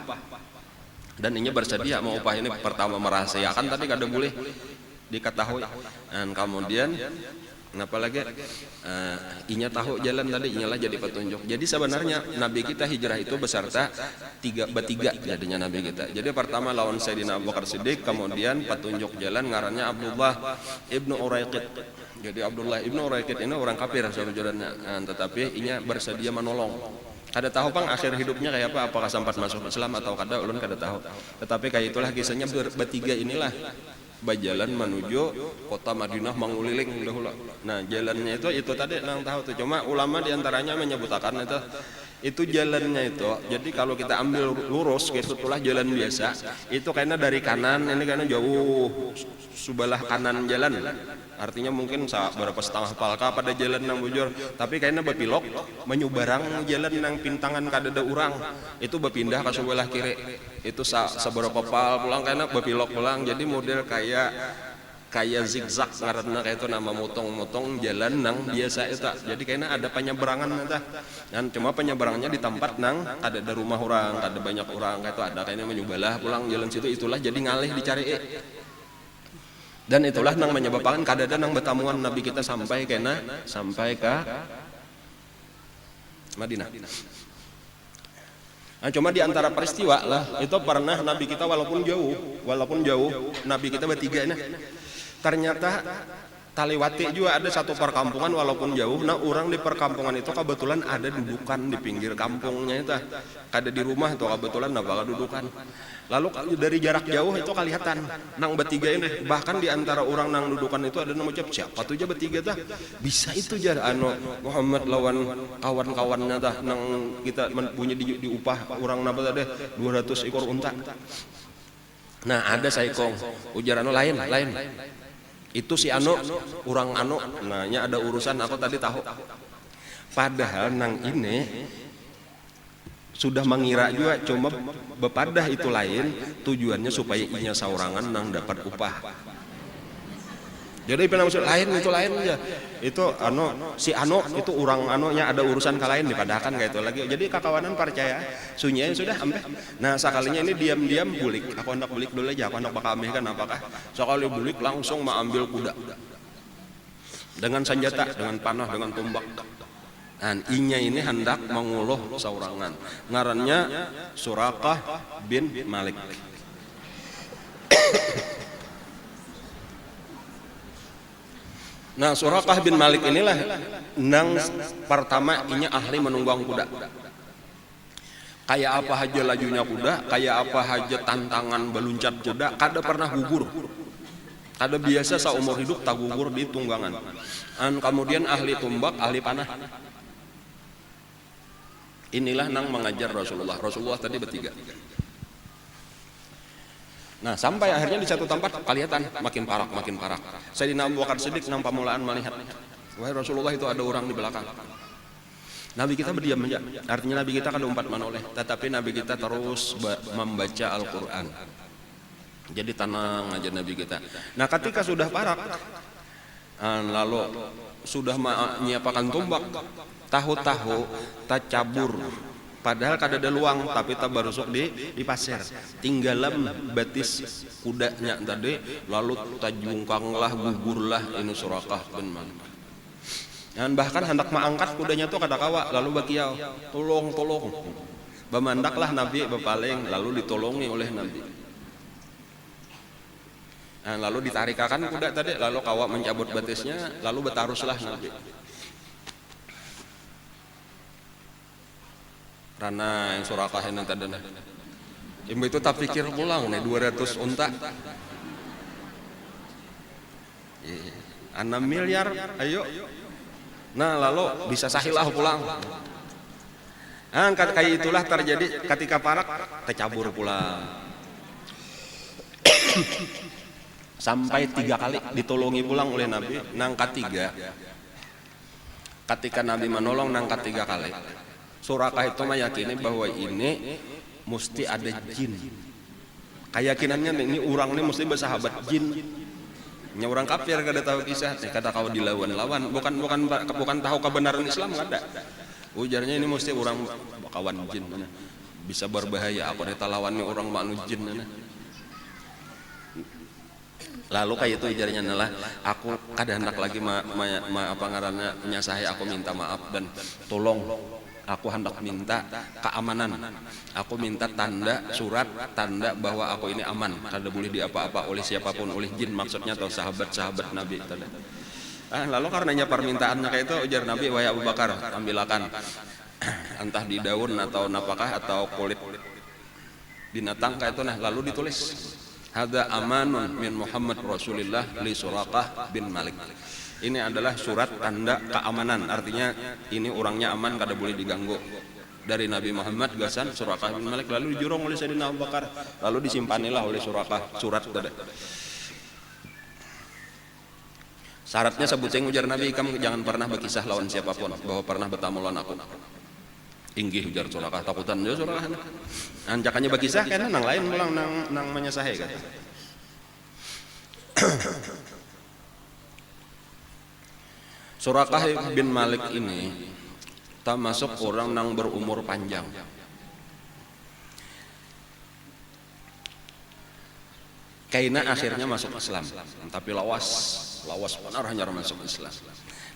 Dan ini bersedia mau upah ini pertama merahasiakan tadi kada boleh diketahui. Dan kemudian kenapa lagi inya tahu jalan tadi inyalah jadi petunjuk. Jadi sebenarnya Nabi kita hijrah itu beserta bertiga jadinya Nabi kita. Jadi pertama lawan Sayyidina Abu Bakar Siddiq, kemudian petunjuk jalan ngarannya Abdullah ibnu Uraiqid. Jadi Abdullah ibnu Uraiqid ini orang kafir saudaranya, tetapi inya bersedia menolong. Kada tahu pang akhir hidupnya kayak apa, apakah sempat masuk Islam atau kada, ulun kada tahu. Tetapi kayak itulah kisahnya bertiga inilah berjalan menuju kota Madinah menguliling dahulu. Nah jalannya itu tadi nang tahu tuh. Cuma ulama diantaranya menyebutkan itu jalannya itu. Jadi kalau kita ambil lurus, itulah jalan biasa. Itu karena dari kanan, ini karena jauh sebelah kanan jalan. Artinya mungkin berapa setengah palka pada jalan nang bujur. Tapi karena bepilok menyubarang jalan nang pintangan kadada urang. Itu berpindah ke sebelah kiri. Itu seberapa pal pulang karena bepilok pulang. Jadi model kayak zigzag karena kayak itu nama motong-motong jalan nang biasa itu. Jadi kayaknya ada penyeberangan nanti. Dan cuma penyeberangnya di tempat nang ada rumah orang, ada banyak orang kayak itu ada kayaknya menyubalah pulang jalan situ itulah jadi ngalih dicari. Dan itulah nang menyebabkan kadada nang bertamuan Nabi kita sampai ke Madinah. Nah, cuma di antara peristiwa lah itu pernah Nabi kita walaupun jauh Nabi kita bertiga ini ternyata taliwati juga ada satu perkampungan walaupun jauh. Nah orang di perkampungan itu kebetulan ada dudukan di pinggir kampungnya itu, kada di rumah itu kebetulan bakal dudukan. Lalu dari jarak jauh itu kelihatan nang bertiga ini, bahkan di antara orang nang dudukan itu ada nama ucap siapa tuh aja bertiga tah bisa itu jar Muhammad lawan kawan-kawannya tah nang kita punya diupah orang napa tadi 200 ekor unta. Nah ada saikong ujar lain itu si orang nanya ada urusan aku tadi tahu. Padahal nang ini sudah mengira juga cuma bepadah itu lain tujuannya supaya inya saurangan nang dapat upah. Jadi pernah maksud lain itu lain aja. Itu si itu orang nya ada urusan ke lain dipadahkan kayak itu lagi. Jadi kakawanan percaya sunyinya sudah ampe. Nah sekalinya ini diam-diam bulik. Aku hendak bulik dulu aja. Aku hendak bakal kan apakah. Sekali bulik langsung mengambil kuda. Dengan senjata, dengan panah, dengan tombak. Dan inya ini hendak menguluh saurangan. Ngarannya Surakah bin Malik. Nah Surakah bin Malik inilah nang pertama inya ahli menunggang kuda. Kayak apa aja lajunya kuda, kayak apa aja tantangan beluncat kuda, kada pernah gugur. Kada biasa saumur hidup tagugur di tunggangan. Kemudian ahli tumbak, ahli panah. Inilah nang mengajar Rasulullah. Rasulullah tadi bertiga. Nah, sampai akhirnya di satu tempat kelihatan makin parak. Sayyidina Abu Bakar Siddiq nang pamulaan melihat, wahai Rasulullah, itu ada orang di belakang. Nabi kita berdiam aja. Artinya Nabi kita kan umpat manoleh, tetapi Nabi kita terus membaca Al-Quran. Jadi tenang aja Nabi kita. Nah, ketika sudah parak, lalu sudah menyiapkan tumbak, tahu-tahu tak cabur. Padahal kada ada luang, tapi tak barusuk di pasir. Tinggalam batis kudanya tadi, lalu tajungkanglah, gugurlah ini Surakah bin Malik. Dan bahkan hendak mengangkat kudanya tuh kada kawa, lalu bakiau, tolong. Bemandaklah Nabi berpaling, lalu ditolongi oleh Nabi. Nah, lalu ditarikakan kuda tadi, lalu kawa mencabut batisnya, lalu betaruslah Nabi. Karena yang Surakah ini tadi, ibu itu tak pikir pulang nih 200 unta, 6 miliar, ayo. Nah, lalu bisa sahilah pulang. Nah, kayak itulah terjadi ketika parak tercabur pulang. Sampai 3 kali ditolongi pulang oleh Nabi. Nang ketiga, ketika Nabi menolong nang ketiga kali, Surakah itu meyakini bahwa ini mesti ada jin. Keyakinannya ini orang ini mesti bersahabat jin. Nya orang kafir kada tahu kisah, kada kau dilawan-lawan, bukan tahu kebenaran Islam kada. Ujarnya ini mesti orang kawan jin, bisa berbahaya. Aku ada lawan orang manu jin. Lalu kayak itu ujarnya adalah, aku kada hendak lagi apa ngarannya menyasahi, aku minta maaf dan tolong. Aku hendak minta keamanan. Aku minta tanda, surat tanda bahwa aku ini aman, kada boleh diapa-apa oleh siapapun, oleh jin maksudnya atau sahabat-sahabat Nabi tadi. Lalu karenanya permintaannya kayak itu, ujar Nabi, wahai Abu Bakar, ambilakan entah di daun atau napakah atau kulit binatang kayak itu, nah lalu ditulis, hada amanun min Muhammad Rasulillah li Surakah bin Malik. Ini adalah surat tanda keamanan, artinya ini orangnya aman, kada boleh diganggu. Dari Nabi Muhammad gasan Surakah bin Malik, lalu dijurung oleh Sayyidina Abu Bakar, lalu disimpanilah oleh Surakah surat tadi. Syaratnya sebutnya ujar Nabi, kamu jangan pernah berkisah lawan siapapun bahwa pernah bertamu lawan aku. Inggih ujar Surakah, takutan dia Surakah. Anjakannya berkisah karena nang lain pulang nang menyasahe kan. Surakah bin Malik ini termasuk orang yang berumur panjang. Kaina akhirnya masuk Islam, tapi lawas benar hanya masuk Islam.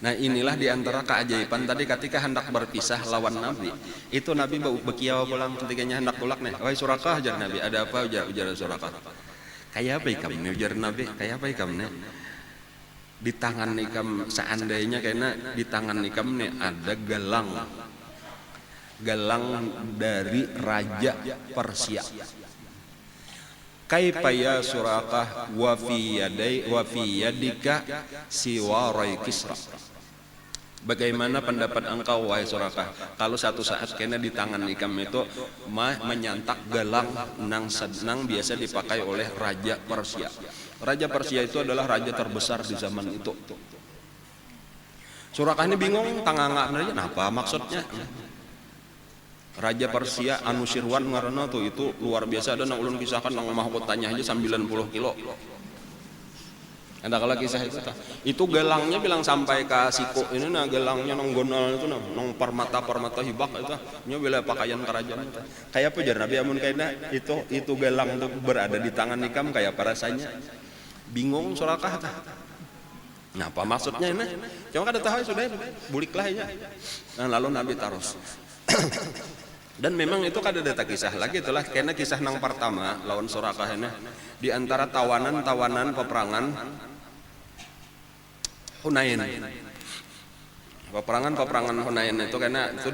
Nah, inilah diantara keajaiban tadi ketika hendak berpisah lawan Nabi. Itu Nabi bekiau pulang ketikanya hendak pulang nih. Wahai Surakah, ujar Nabi, ada apa? Ujar Surakah. Kayak apa ikam nih? Ujar Nabi, kayak apa ikam nih? Di tangan ikam seandainya karena di tangan ikam nih ada galang dari Raja Persia. Kaifa ya Surakah wa fi yadika siwarai Kisra. Bagaimana pendapat engkau wahai Surakah kalau satu saat kena di tangan ikam itu menyantak galang nang biasa dipakai oleh Raja Persia. Raja Persia itu adalah raja terbesar di zaman itu. Surakah ini bingung, tanganga apa maksudnya? Raja Persia Anusirwan ngaranna tuh itu luar biasa, ada nang ulun kisahkan nang mahkotanya aja 90 kilo. Ada kala kisah itu gelangnya bilang sampai ke siku ini, nah gelangnya nang gonal itu nang permata hibak itu nya bila pakaian kerajaan itu. Kayak apa jar Nabi amun kaina itu gelang itu berada di tangan ikam kayak apa rasanya? Bingung Surakah. Nah, apa maksudnya ini? Cuma kada tahu sudah buliklah ya. Nah, lalu Nabi taros. Dan memang itu kada ada kisah lagi, itulah karena kisah nang pertama lawan Surakah ini di antara tawanan peperangan Hunain. Peperangan Hunain itu karena itu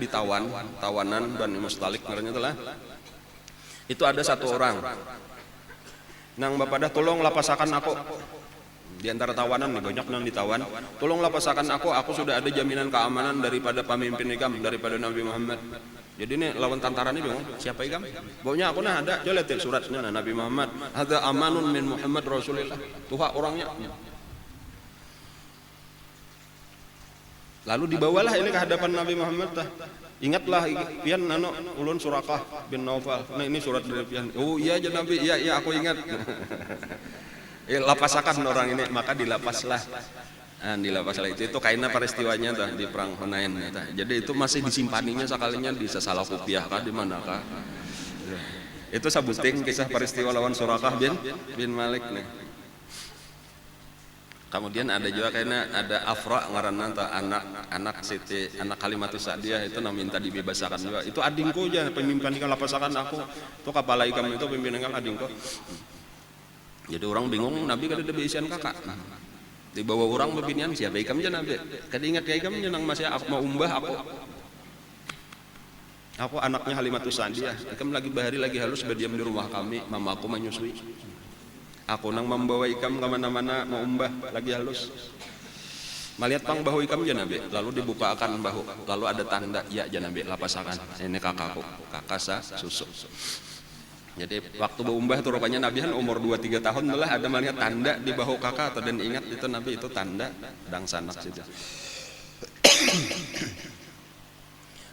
tawanan Bani Mustalik namanya itulah. Itu ada satu orang nang bapak dah tolong lapasakan aku. Di antara tawanan nih, banyak yang ditawan, tolonglah pasakan aku sudah ada jaminan keamanan daripada pemimpin ikam, daripada Nabi Muhammad. Jadi nih lawan tantaran ini bingung, siapa ikam? Baunya aku nah ada, coba lihat suratnya nah, Nabi Muhammad, ada amanun min Muhammad Rasulullah, tuha orangnya. Lalu dibawalah ini ke hadapan Nabi Muhammad tah. Ingatlah pian ulun Suraqah bin Naufal. Nah ini surat dari pian. Oh iya aja Nabi, iya aku ingat. Lapasakan orang ini, maka dilapaslah. Dilapaslah itu kaina peristiwanya tah di perang Hunain tah. Jadi itu masih disimpaninya sekalinya di Sasalah Kupiah kah di manakah. Itu sabuting kisah peristiwa lawan Suraqah bin Malik nih. Kemudian ada juga kayaknya ada Afra ngaranna anak Siti anak Kalimatus Sa'diyah itu minta dibebasakan juga. Itu adingku aja pemimpin ikam lapasakan aku. Itu kepala ikam itu pemimpin ikam adingku. Jadi orang bingung Nabi kada ada beisian kakak. Dibawa orang bebinian siapa ikam aja Nabi. Kada ingat ya ikam nyenang masih aku mau umbah aku. Aku anaknya Kalimatus Sa'diyah. Ikam lagi bahari lagi halus berdiam di rumah kami, mama aku menyusui. Aku nang membawa ikam kemana-mana mau umbah lagi halus. Melihat pang bahu ikam janabe, lalu dibukakan bahu, lalu ada tanda ya janabe lapasakan. Ini kakakku, kakak susu. Jadi waktu bau umbah itu rupanya Nabi kan umur 2-3 tahun malah ada melihat tanda di bahu kakak dan ingat itu Nabi itu tanda dang sanak saja.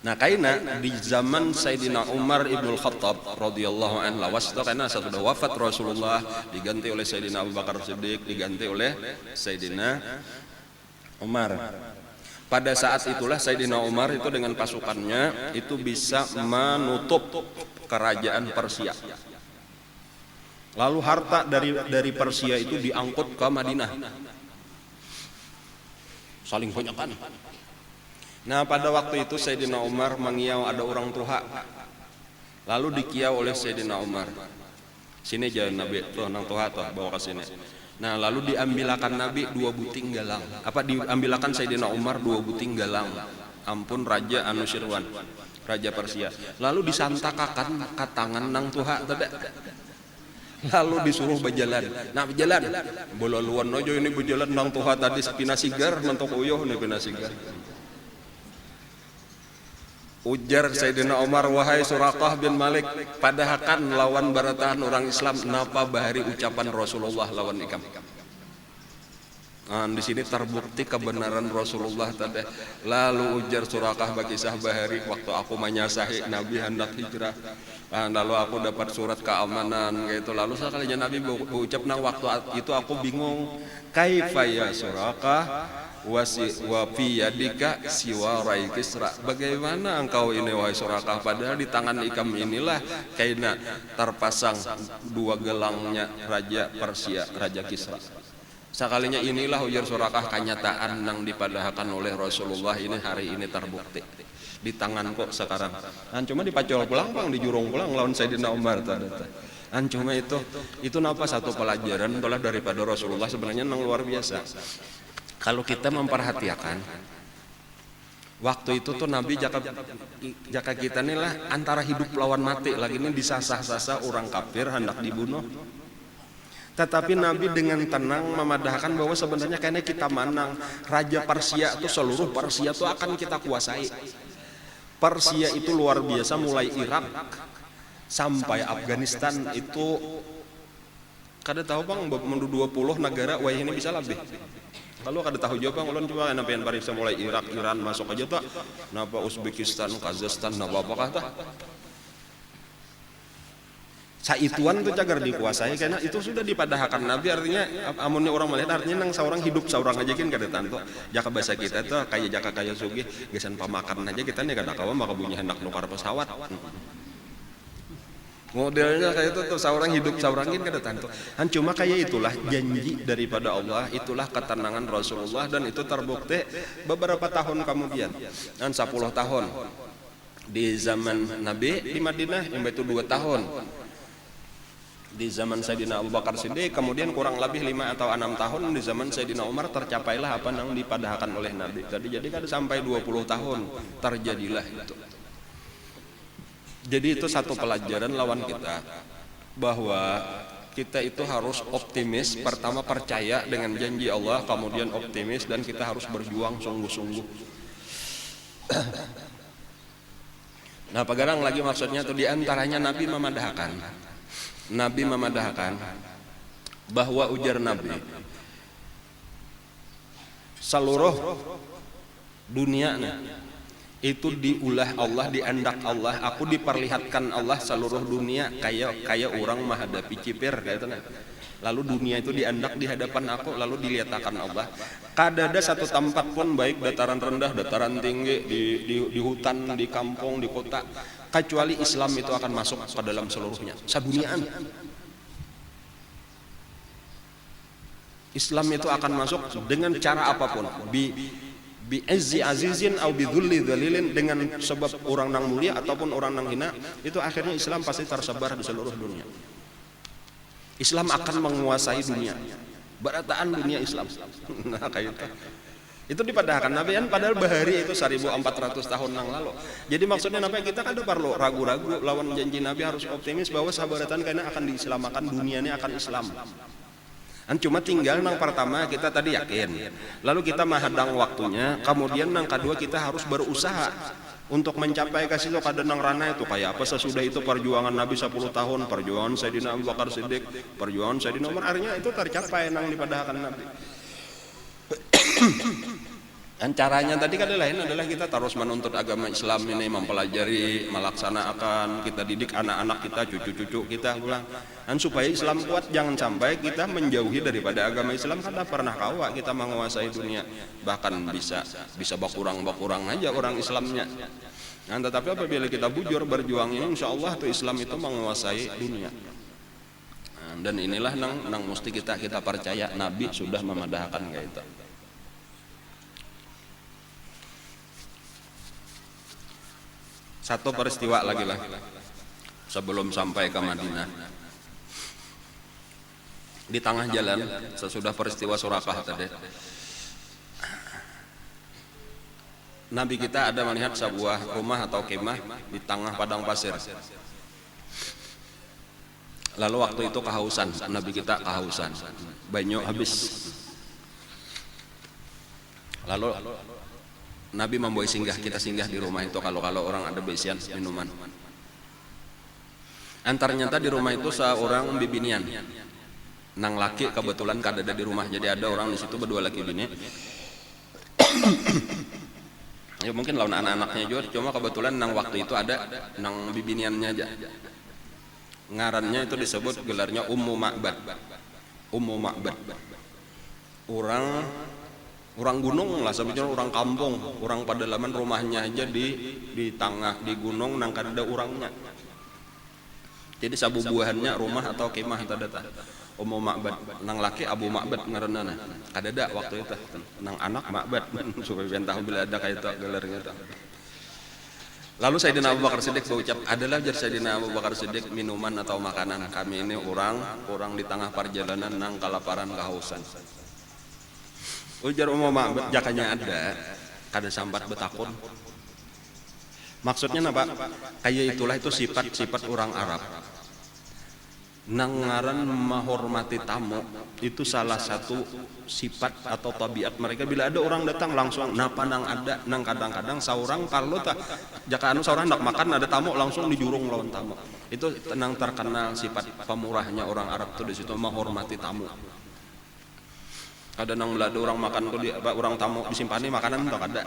Nah kaina di zaman Sayyidina Umar ibnul Khattab radhiyallahu anhu lawas itu karena sudah wafat Rasulullah diganti oleh Sayyidina Abu Bakar Siddiq diganti oleh Sayyidina Umar. Pada saat itulah Sayyidina Umar itu dengan pasukannya itu bisa menutup kerajaan Persia. Lalu harta dari Persia itu diangkut ke Madinah. Saling banyakkan. Nah pada waktu itu Sayyidina Umar mengiau ada orang tua. Lalu dikiau oleh Sayyidina Umar. Sini jalan Nabi tuh nang tuha tuh bawa ke sini. Nah lalu diambilakan Nabi 2 buting galang. Apa diambilakan Sayyidina Umar 2 buting galang. Ampun Raja Anusirwan, Raja Persia. Lalu disantakakan ke tangan nang tuha tadi. Lalu disuruh berjalan. Nah berjalan. Bololuan aja ini berjalan nang tuha tadi pina sigar mentok uyuh nih pina sigar. Ujar Sayyidina Umar, wahai Suraqah bin Malik, padahakan lawan barataan orang Islam napa bahari ucapan Rasulullah lawan ikam. Di sini terbukti kebenaran Rasulullah tadi. Lalu ujar Suraqah bakisah bahari waktu aku menyasahi Nabi hendak hijrah. Lalu aku dapat surat keamanan gitu. Lalu sekalinya Nabi berucap nang waktu itu aku bingung. Kaifa ya Suraqah? Wa fi yadika siwarai Kisra. Bagaimana engkau ini wahai Suraqah, padahal di tangan ikam inilah kaina terpasang 2 gelangnya Raja Persia, Raja Kisra. Sekalinya inilah ujar Suraqah kenyataan yang dipadahkan oleh Rasulullah ini hari ini terbukti di tangan kok sekarang. Cuma dipacol pulang pang dijurung pulang lawan Sayyidina Umar tadi. Cuma itu napa satu pelajaran itulah daripada Rasulullah sebenarnya yang luar biasa. Kalau kita memperhatikan waktu itu tuh Nabi jaka kita nih lah antara hidup lawan mati lagi ini disasah-sasah orang kafir hendak dibunuh. Tetapi Nabi dengan tenang memadahkan bahwa sebenarnya kayaknya kita menang. Raja Persia itu seluruh Persia itu akan kita kuasai. Persia itu luar biasa mulai Irak sampai Afghanistan itu kada tahu bang mendu 20 negara wah ini bisa lebih. Kalau kada tahu jawab ulun coba napa yang pariksa mulai Irak, Iran masuk aja tak. Napa Uzbekistan, Kazakhstan, napa apakah tak? Saituan tuh cagar dikuasai karena itu sudah dipadahkan Nabi artinya amunnya orang melihat artinya nang seorang hidup seorang aja kan kada tantu. Jaka bahasa kita tuh kayak jaka kaya sugih gesan pamakan aja kita nih kada kawa maka bunyi hendak nukar pesawat. Modelnya kayak itu tuh seorang hidup seorang ini kada tantu. Cuma kayak itulah janji daripada Allah, itulah ketenangan Rasulullah dan itu terbukti beberapa tahun kemudian. 10 tahun di zaman Nabi di Madinah yang itu 2 tahun. Di zaman Sayyidina Abu Bakar Siddiq kemudian kurang lebih 5 atau 6 tahun di zaman Sayyidina Umar tercapailah apa yang dipadahkan oleh Nabi. Jadi kada sampai 20 tahun terjadilah itu. Jadi itu satu pelajaran lawan kita bahwa kita itu harus optimis, pertama percaya dengan janji Allah, kemudian optimis, dan kita harus berjuang sungguh-sungguh. Nah, pagarang lagi maksudnya tuh diantaranya Nabi memadahkan bahwa ujar Nabi, seluruh dunia itu diulah Allah, diandak Allah, aku diperlihatkan Allah seluruh dunia kayak orang menghadapi cipir kayak itu. Lalu dunia itu diandak di hadapan aku, lalu dilihatkan Allah. Kadada satu tempat pun, baik dataran rendah, dataran tinggi, di hutan, di kampung, di kota, kecuali Islam itu akan masuk ke dalam seluruhnya, saduniaan. Islam itu akan masuk dengan cara apapun, bi azzi azizin au bi dzulli dzalilin, dengan sebab orang nang mulia ataupun orang nang hina, itu akhirnya Islam pasti tersebar di seluruh dunia. Islam akan menguasai dunia, berataan dunia Islam. Nah, kayak itu dipadahkan Nabi kan, padahal bahari itu 1400 tahun yang lalu. Jadi maksudnya Nabi, kita kan perlu ragu-ragu lawan janji Nabi, harus optimis bahwa sabaratan karena akan diislamakan, dunia ini akan Islam. Cuma tinggal nang pertama kita tadi yakin, lalu kita menghadang waktunya, kemudian nang kedua kita harus berusaha untuk mencapai kasih itu kada nang rana itu kayak apa sesudah itu perjuangan Nabi 10 tahun, perjuangan Sayyidina Abu Bakar Siddiq, perjuangan Sayyidina Umar, akhirnya itu tercapai nang dipadahkan Nabi. Dan caranya tadi kan lain adalah kita terus menuntut agama Islam ini, mempelajari, melaksanakan, kita didik anak-anak kita, cucu-cucu kita pulang. Dan supaya Islam kuat, jangan sampai kita menjauhi daripada agama Islam, kada pernah kawa kita menguasai dunia, bahkan bisa bakurang aja orang Islamnya. Nah, tetapi apabila kita bujur berjuang ini, insya Allah tuh Islam itu menguasai dunia. Nah, dan inilah nang mesti kita percaya, Nabi sudah memadahkan kayak itu. Satu peristiwa lagi lah sebelum sampai ke Madinah. Di tengah jalan sesudah peristiwa Surakah tadi, Nabi kita ada melihat sebuah rumah atau kemah di tengah padang pasir. Lalu waktu itu kehausan, Nabi kita kehausan, banyu habis. Lalu Nabi membawa singgah, kita singgah di rumah itu kalau orang ada besian minuman. Ternyata di rumah itu seorang bibinian, nang laki kebetulan kada ada di rumah, jadi ada orang di situ berdua laki bini. Ya mungkin lawan anak-anaknya juga, cuma kebetulan nang waktu itu ada nang bibiniannya aja. Ngarannya itu disebut gelarnya Ummu Ma'bad. Orang gunung lah, sebetulnya orang kampung, orang pedalaman, rumahnya aja di tengah di gunung nang kada orangnya. Jadi sabubuahannya rumah atau kemah tadi Ummu Ma'bad, nang laki Abu Ma'bad ngaranna. Kada ada waktu itu nang anak Ma'bad supaya bentah bila ada kayak itu gelarnya itu. Lalu Sayyidina Abu Bakar Siddiq berucap, adalah jar Sayyidina Abu Bakar Siddiq minuman atau makanan kami ini orang di tengah perjalanan nang kelaparan kehausan. Ujar Ummu Ma'bad, jakanya ada, kada sambat betakun. Maksudnya apa? Kayak itulah itu sifat orang Arab. Nang ngaran menghormati tamu itu salah satu sifat atau tabiat mereka. Bila ada orang datang langsung napa nang ada, nang kadang-kadang seorang kalau tak jaka seorang hendak makan ada tamu langsung dijurung lawan tamu. Itu nang terkenal sifat pemurahnya orang Arab tuh di situ, menghormati tamu. Ada nang belada orang makan tuh orang tamu disimpani makanan tak ada.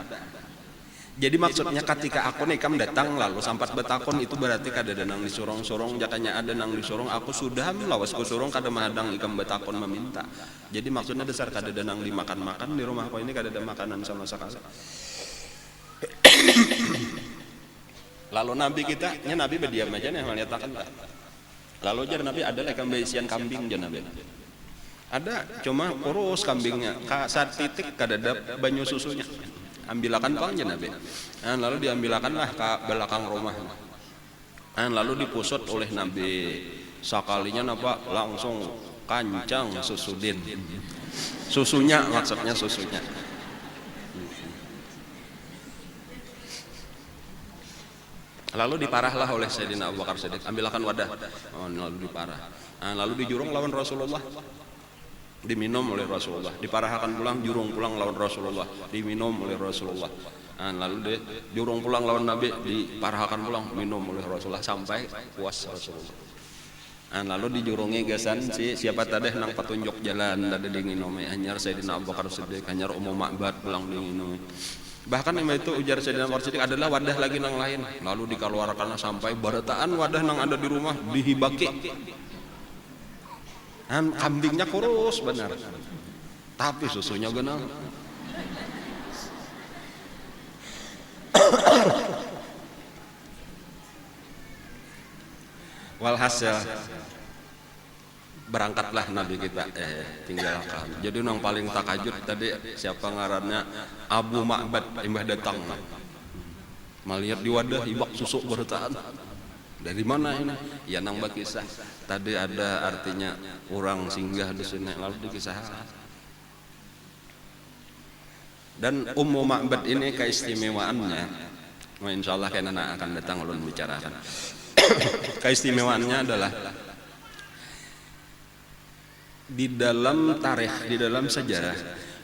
Jadi maksudnya ketika aku nikam datang lalu sampat betakon, itu berarti kada ada nang disorong-sorong, jakanya ada nang disorong, aku sudah lawas ku sorong kada mahadang ikam betakon meminta. Jadi maksudnya dasar kada ada nang dimakan-makan di rumahku ini, kada ada makanan sama sekali. Lalu Nabi kita, Nabi berdiam aja nih menyatakan. Lalu jar Nabi ada lekam beisian kambing jar Nabi. Ada, cuma kurus kambingnya. Saat titik kada ada banyu susunya. Ambilakan pang jar Nabi. Lalu diambilakanlah ke belakang rumah. Lalu dipusut oleh Nabi. Sekalinya napa langsung kancang susudin. Susunya maksudnya susunya. Lalu diparahlah oleh Sayyidina Abu Bakar Siddiq, ambilkan wadah. Lalu diparah. Lalu dijurung lawan Rasulullah, diminum oleh Rasulullah. Diparahkan pulang, jurung pulang lawan Rasulullah, diminum oleh Rasulullah. Lalu dijurung pulang lawan Nabi, diparahkan pulang, minum oleh Rasulullah sampai puas Rasulullah. Lalu dijurungi gasan siapa tadi nang petunjuk jalan tadi dinginome anyar Sayyidina Abu Bakar Siddiq, anyar Ummu Ma'bad pulang dinginome. Bahkan yang itu ujar Sayyidina Abu Bakar Siddiq adalah wadah lagi nang lain. Lalu dikeluarkan sampai barataan wadah nang ada di rumah dihibaki. Kambingnya kurus benar, tapi susunya genang. Walhasil berangkatlah Nabi kita tinggalkan. Jadi yang paling takajud tadi siapa ngarannya Abu Ma'bad imbah datang melihat di wadah ibak susu bertaan. Dari mana ini? Ya nang bakisah. Tadi ada artinya orang singgah di sini lalu dikisahkan. Dan Ummu Ma'bad ini keistimewaannya, insyaallah kayaknya akan datang ulun bicarakan. Keistimewaannya adalah di dalam tarikh, di dalam sejarah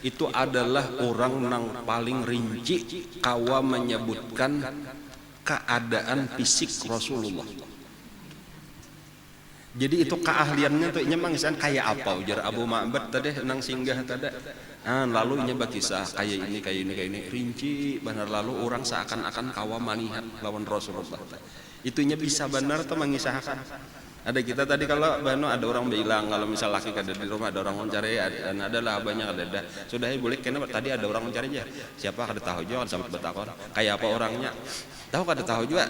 itu adalah orang yang paling rinci kawa menyebutkan keadaan fisik Rasulullah. Jadi itu keahliannya tuh nyemang kayak apa ujar Abu Ma'bad tadi nang singgah tadi. Lalu nya bakisah kayak ini rinci benar, lalu orang seakan-akan kawa manihat lawan Rasulullah. Itunya bisa benar tuh mengisahkan. Ada kita tadi kalau bano ada orang bilang kalau misal laki ada di rumah ada orang mencari, dan adalah banyak ada. Sudah boleh karena tadi ada orang mencari aja. Siapa kada tahu juga sampai bertakon. Kayak apa orangnya? Tahu kada tahu juga.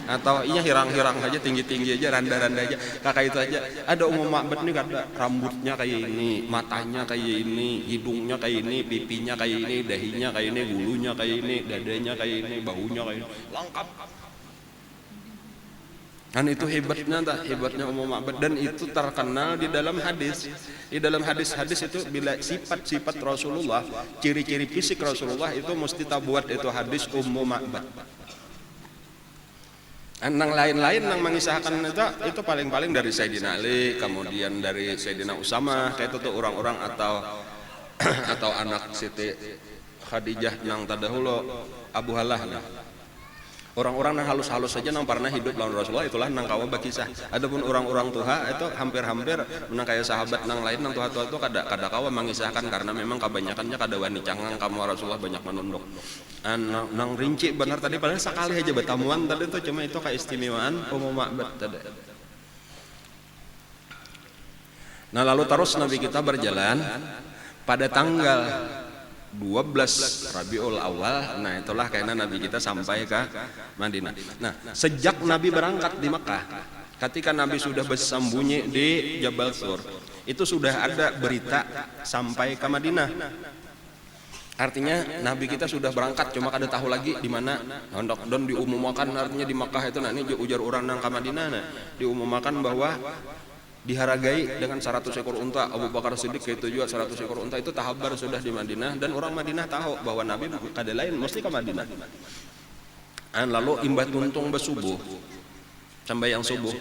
Atau iya hirang-hirang aja, tinggi-tinggi aja, randa-randa aja. Kakak itu aja. Ada Ummu Ma'bad nih kada rambutnya kayak ini, matanya kayak ini, hidungnya kayak ini, pipinya kayak ini, dahinya kayak ini, bulunya kayak ini, dadanya kayak ini, bahunya kayak ini. Lengkap. Dan itu hebatnya Ummu Ma'bad, dan itu terkenal di dalam hadis. Di dalam hadis-hadis itu bila sifat-sifat Rasulullah, ciri-ciri fisik Rasulullah itu mesti tabuat itu hadis Ummu Ma'bad. Nang lain-lain nang mengisahkan itu paling-paling dari Sayyidina Ali, kemudian dari Sayyidina Usama, kayak itu tuh orang-orang atau anak Siti Khadijah nang tadahulu Abu Halah. Orang-orang nang halus-halus saja nang pernah hidup lawan Rasulullah itulah nang kawa bakisah. Adapun orang-orang tua itu hampir-hampir nang kayak sahabat nang lain nang tua-tua itu kada kawa mengisahkan karena memang kebanyakannya kada wani cangang kamu Rasulullah banyak menunduk. Nang rinci benar tadi paling sekali aja bertamuan tadi itu cuma itu keistimewaan Ummu Ma'bad tadi. Nah lalu terus Nabi kita berjalan pada tanggal 12 Rabiul Awal. Nah itulah karena Nabi kita sampai ke Madinah. Nah sejak Nabi berangkat di Mekah, ketika Nabi sudah bersembunyi di Jabal Sur, itu sudah ada berita sampai ke Madinah. Artinya Nabi kita sudah berangkat, cuma kada tahu lagi di mana. Dan diumumkan artinya di Mekah itu nanti ujar orang nang ke Madinah. Diumumkan bahwa diharagai dengan 100 ekor unta. Abu Bakar Siddiq itu juga 100 ekor unta. Itu tahabar sudah di Madinah, dan orang Madinah tahu bahwa Nabi kada lain mesti ke Madinah. Lalu imbah tuntung bersubuh sampai yang subuh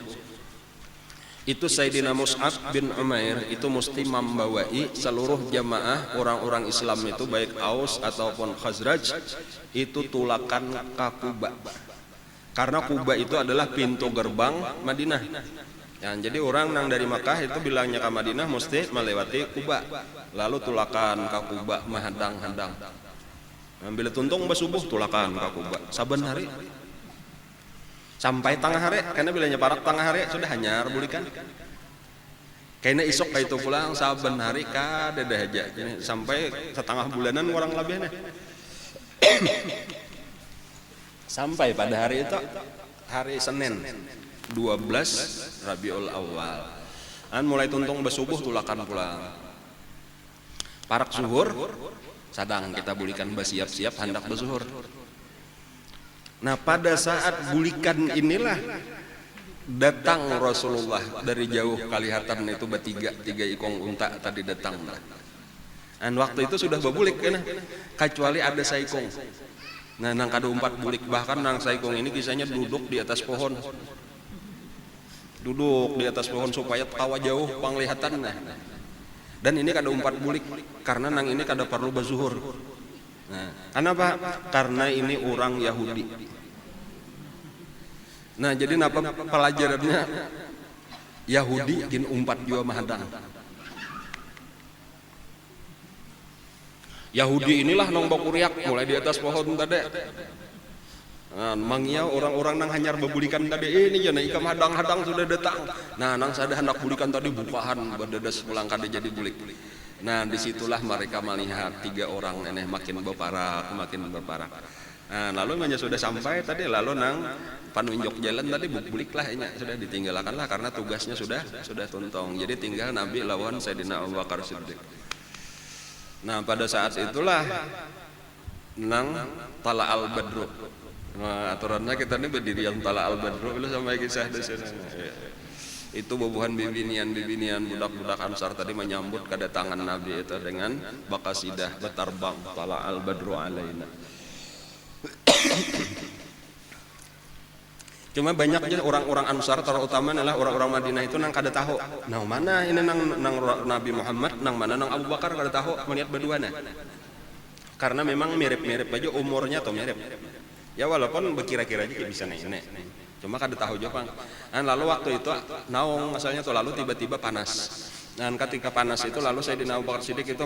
itu Sayyidina Mus'ab bin Umair itu mesti membawai seluruh jamaah orang-orang Islam itu baik Aus ataupun Khazraj itu tulakan ke Kuba, karena Kuba itu adalah pintu gerbang Madinah. Ya, jadi orang nang dari Makkah itu bilangnya ke Madinah mesti melewati Kuba, lalu tulakan ke Kuba menghadang-hadang. Bila tuntung bersubuh tulakan ke Kuba saben hari sampai tengah hari, karena bilanya parak tengah hari sudah hanyar bulikan. Kayaknya isok kayak itu pulang saben hari kada dah aja sampai setengah bulanan orang lebihnya. Sampai pada hari itu hari Senin 12 Rabiul Awal. Mulai tuntung bersubuh tulakan pulang. Parak zuhur sadang kita bulikan bersiap-siap hendak berzuhur. Nah pada saat bulikan inilah datang Rasulullah dari jauh kelihatan itu tiga ikong unta tadi datang. Dan waktu itu sudah berbulik kan, kecuali ada saikong Nah, nang kada umpat bulik, bahkan nang saikong ini kisahnya duduk di atas pohon. Duduk di atas pohon supaya tawa jauh penglihatan. Nah. Dan ini kada umpat bulik karena nang ini kada perlu bazuhur. Nah, kenapa? Karena ini orang Yahudi. Nah, jadi napa pelajarannya? Yahudi gin umpat jua mahadang. Yahudi inilah nong bakuriak mulai di atas pohon tadi. Nah, mangia orang-orang nang hanyar bebulikan tadi ini ya ikam hadang-hadang sudah datang. Nah, nang sada hendak bulikan tadi bukahan berdedes pulang kada jadi bulik. Nah, disitulah mereka melihat 3 orang ini makin berparak. Nah, lalu hanya sudah sampai tadi lalu nang panunjuk jalan tadi bulik lah ini sudah ditinggalkan lah karena tugasnya sudah tuntong. Jadi tinggal Nabi lawan Sayyidina Abu Bakar Siddiq. Nah, pada saat itulah nang tala al-badru. Nah, aturannya kita ini berdiri yang tala al-badru itu sampai kisah di sana. Itu bubuhan bibinian budak-budak Ansar tadi menyambut kedatangan Nabi itu dengan bakasidah bertarbang tala al-badru alaina. Cuma banyaknya orang-orang Ansar terutama adalah orang-orang Madinah itu nang kada tahu. Nah, mana ini nang Nabi Muhammad, nang mana nang Abu Bakar kada tahu melihat berduana. Karena memang mirip-mirip aja umurnya atau mirip. Ya walaupun berkira-kira aja bisa nenek. Cuma kada tahu juga. Dan lalu waktu itu naung asalnya tuh lalu tiba-tiba panas. Dan ketika panas itu lalu Sayyidina Abu Bakar Siddiq itu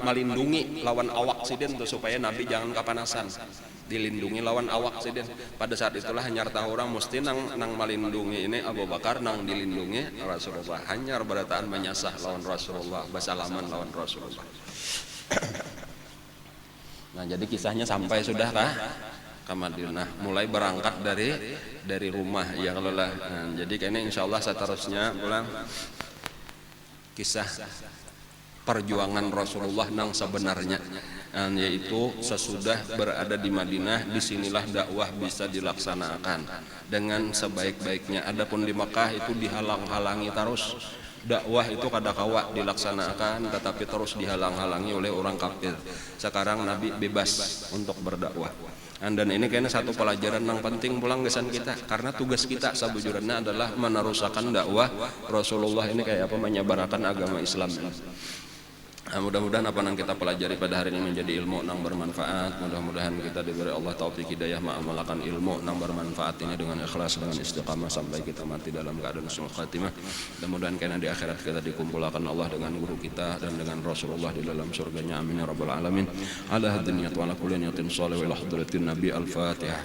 melindungi lawan awak sidin tuh supaya Nabi jangan kepanasan. Dilindungi lawan awak sidin. Pada saat itulah hanyar tahu orang mesti nang melindungi ini Abu Bakar nang dilindungi Rasulullah. Hanyar berataan menyasah lawan Rasulullah, basalaman lawan Rasulullah. Nah, jadi kisahnya sampai sudah kah ke Madinah, mulai berangkat dari rumah yang lelah. Nah, jadi kayaknya insyaallah seterusnya pulang kisah perjuangan Rasulullah nang sebenarnya, yaitu sesudah berada di Madinah, disinilah dakwah bisa dilaksanakan dengan sebaik-baiknya. Adapun di Mekah itu dihalang-halangi terus. Dakwah itu kadakawa dilaksanakan tetapi terus dihalang-halangi oleh orang kafir. Sekarang Nabi bebas untuk berdakwah. Dan ini kayaknya satu pelajaran yang penting pulang kesan kita, karena tugas kita sabujurnya adalah meneruskan dakwah Rasulullah ini kayak apa, menyebarkan agama Islam. Nah, mudah-mudahan apa yang kita pelajari pada hari ini menjadi ilmu yang bermanfaat. Mudah-mudahan kita diberi Allah taufik hidayah mengamalkan ilmu yang bermanfaat ini dengan ikhlas, dengan istiqamah sampai kita mati dalam keadaan husnul khatimah. Mudah-mudahan karena di akhirat kita dikumpulkan Allah dengan guru kita dan dengan Rasulullah di dalam surganya. Amin ya rabbal alamin. Ala hadiniyat wa ala kulli niyatin shalih wa ila hadratin nabi al-Fatihah.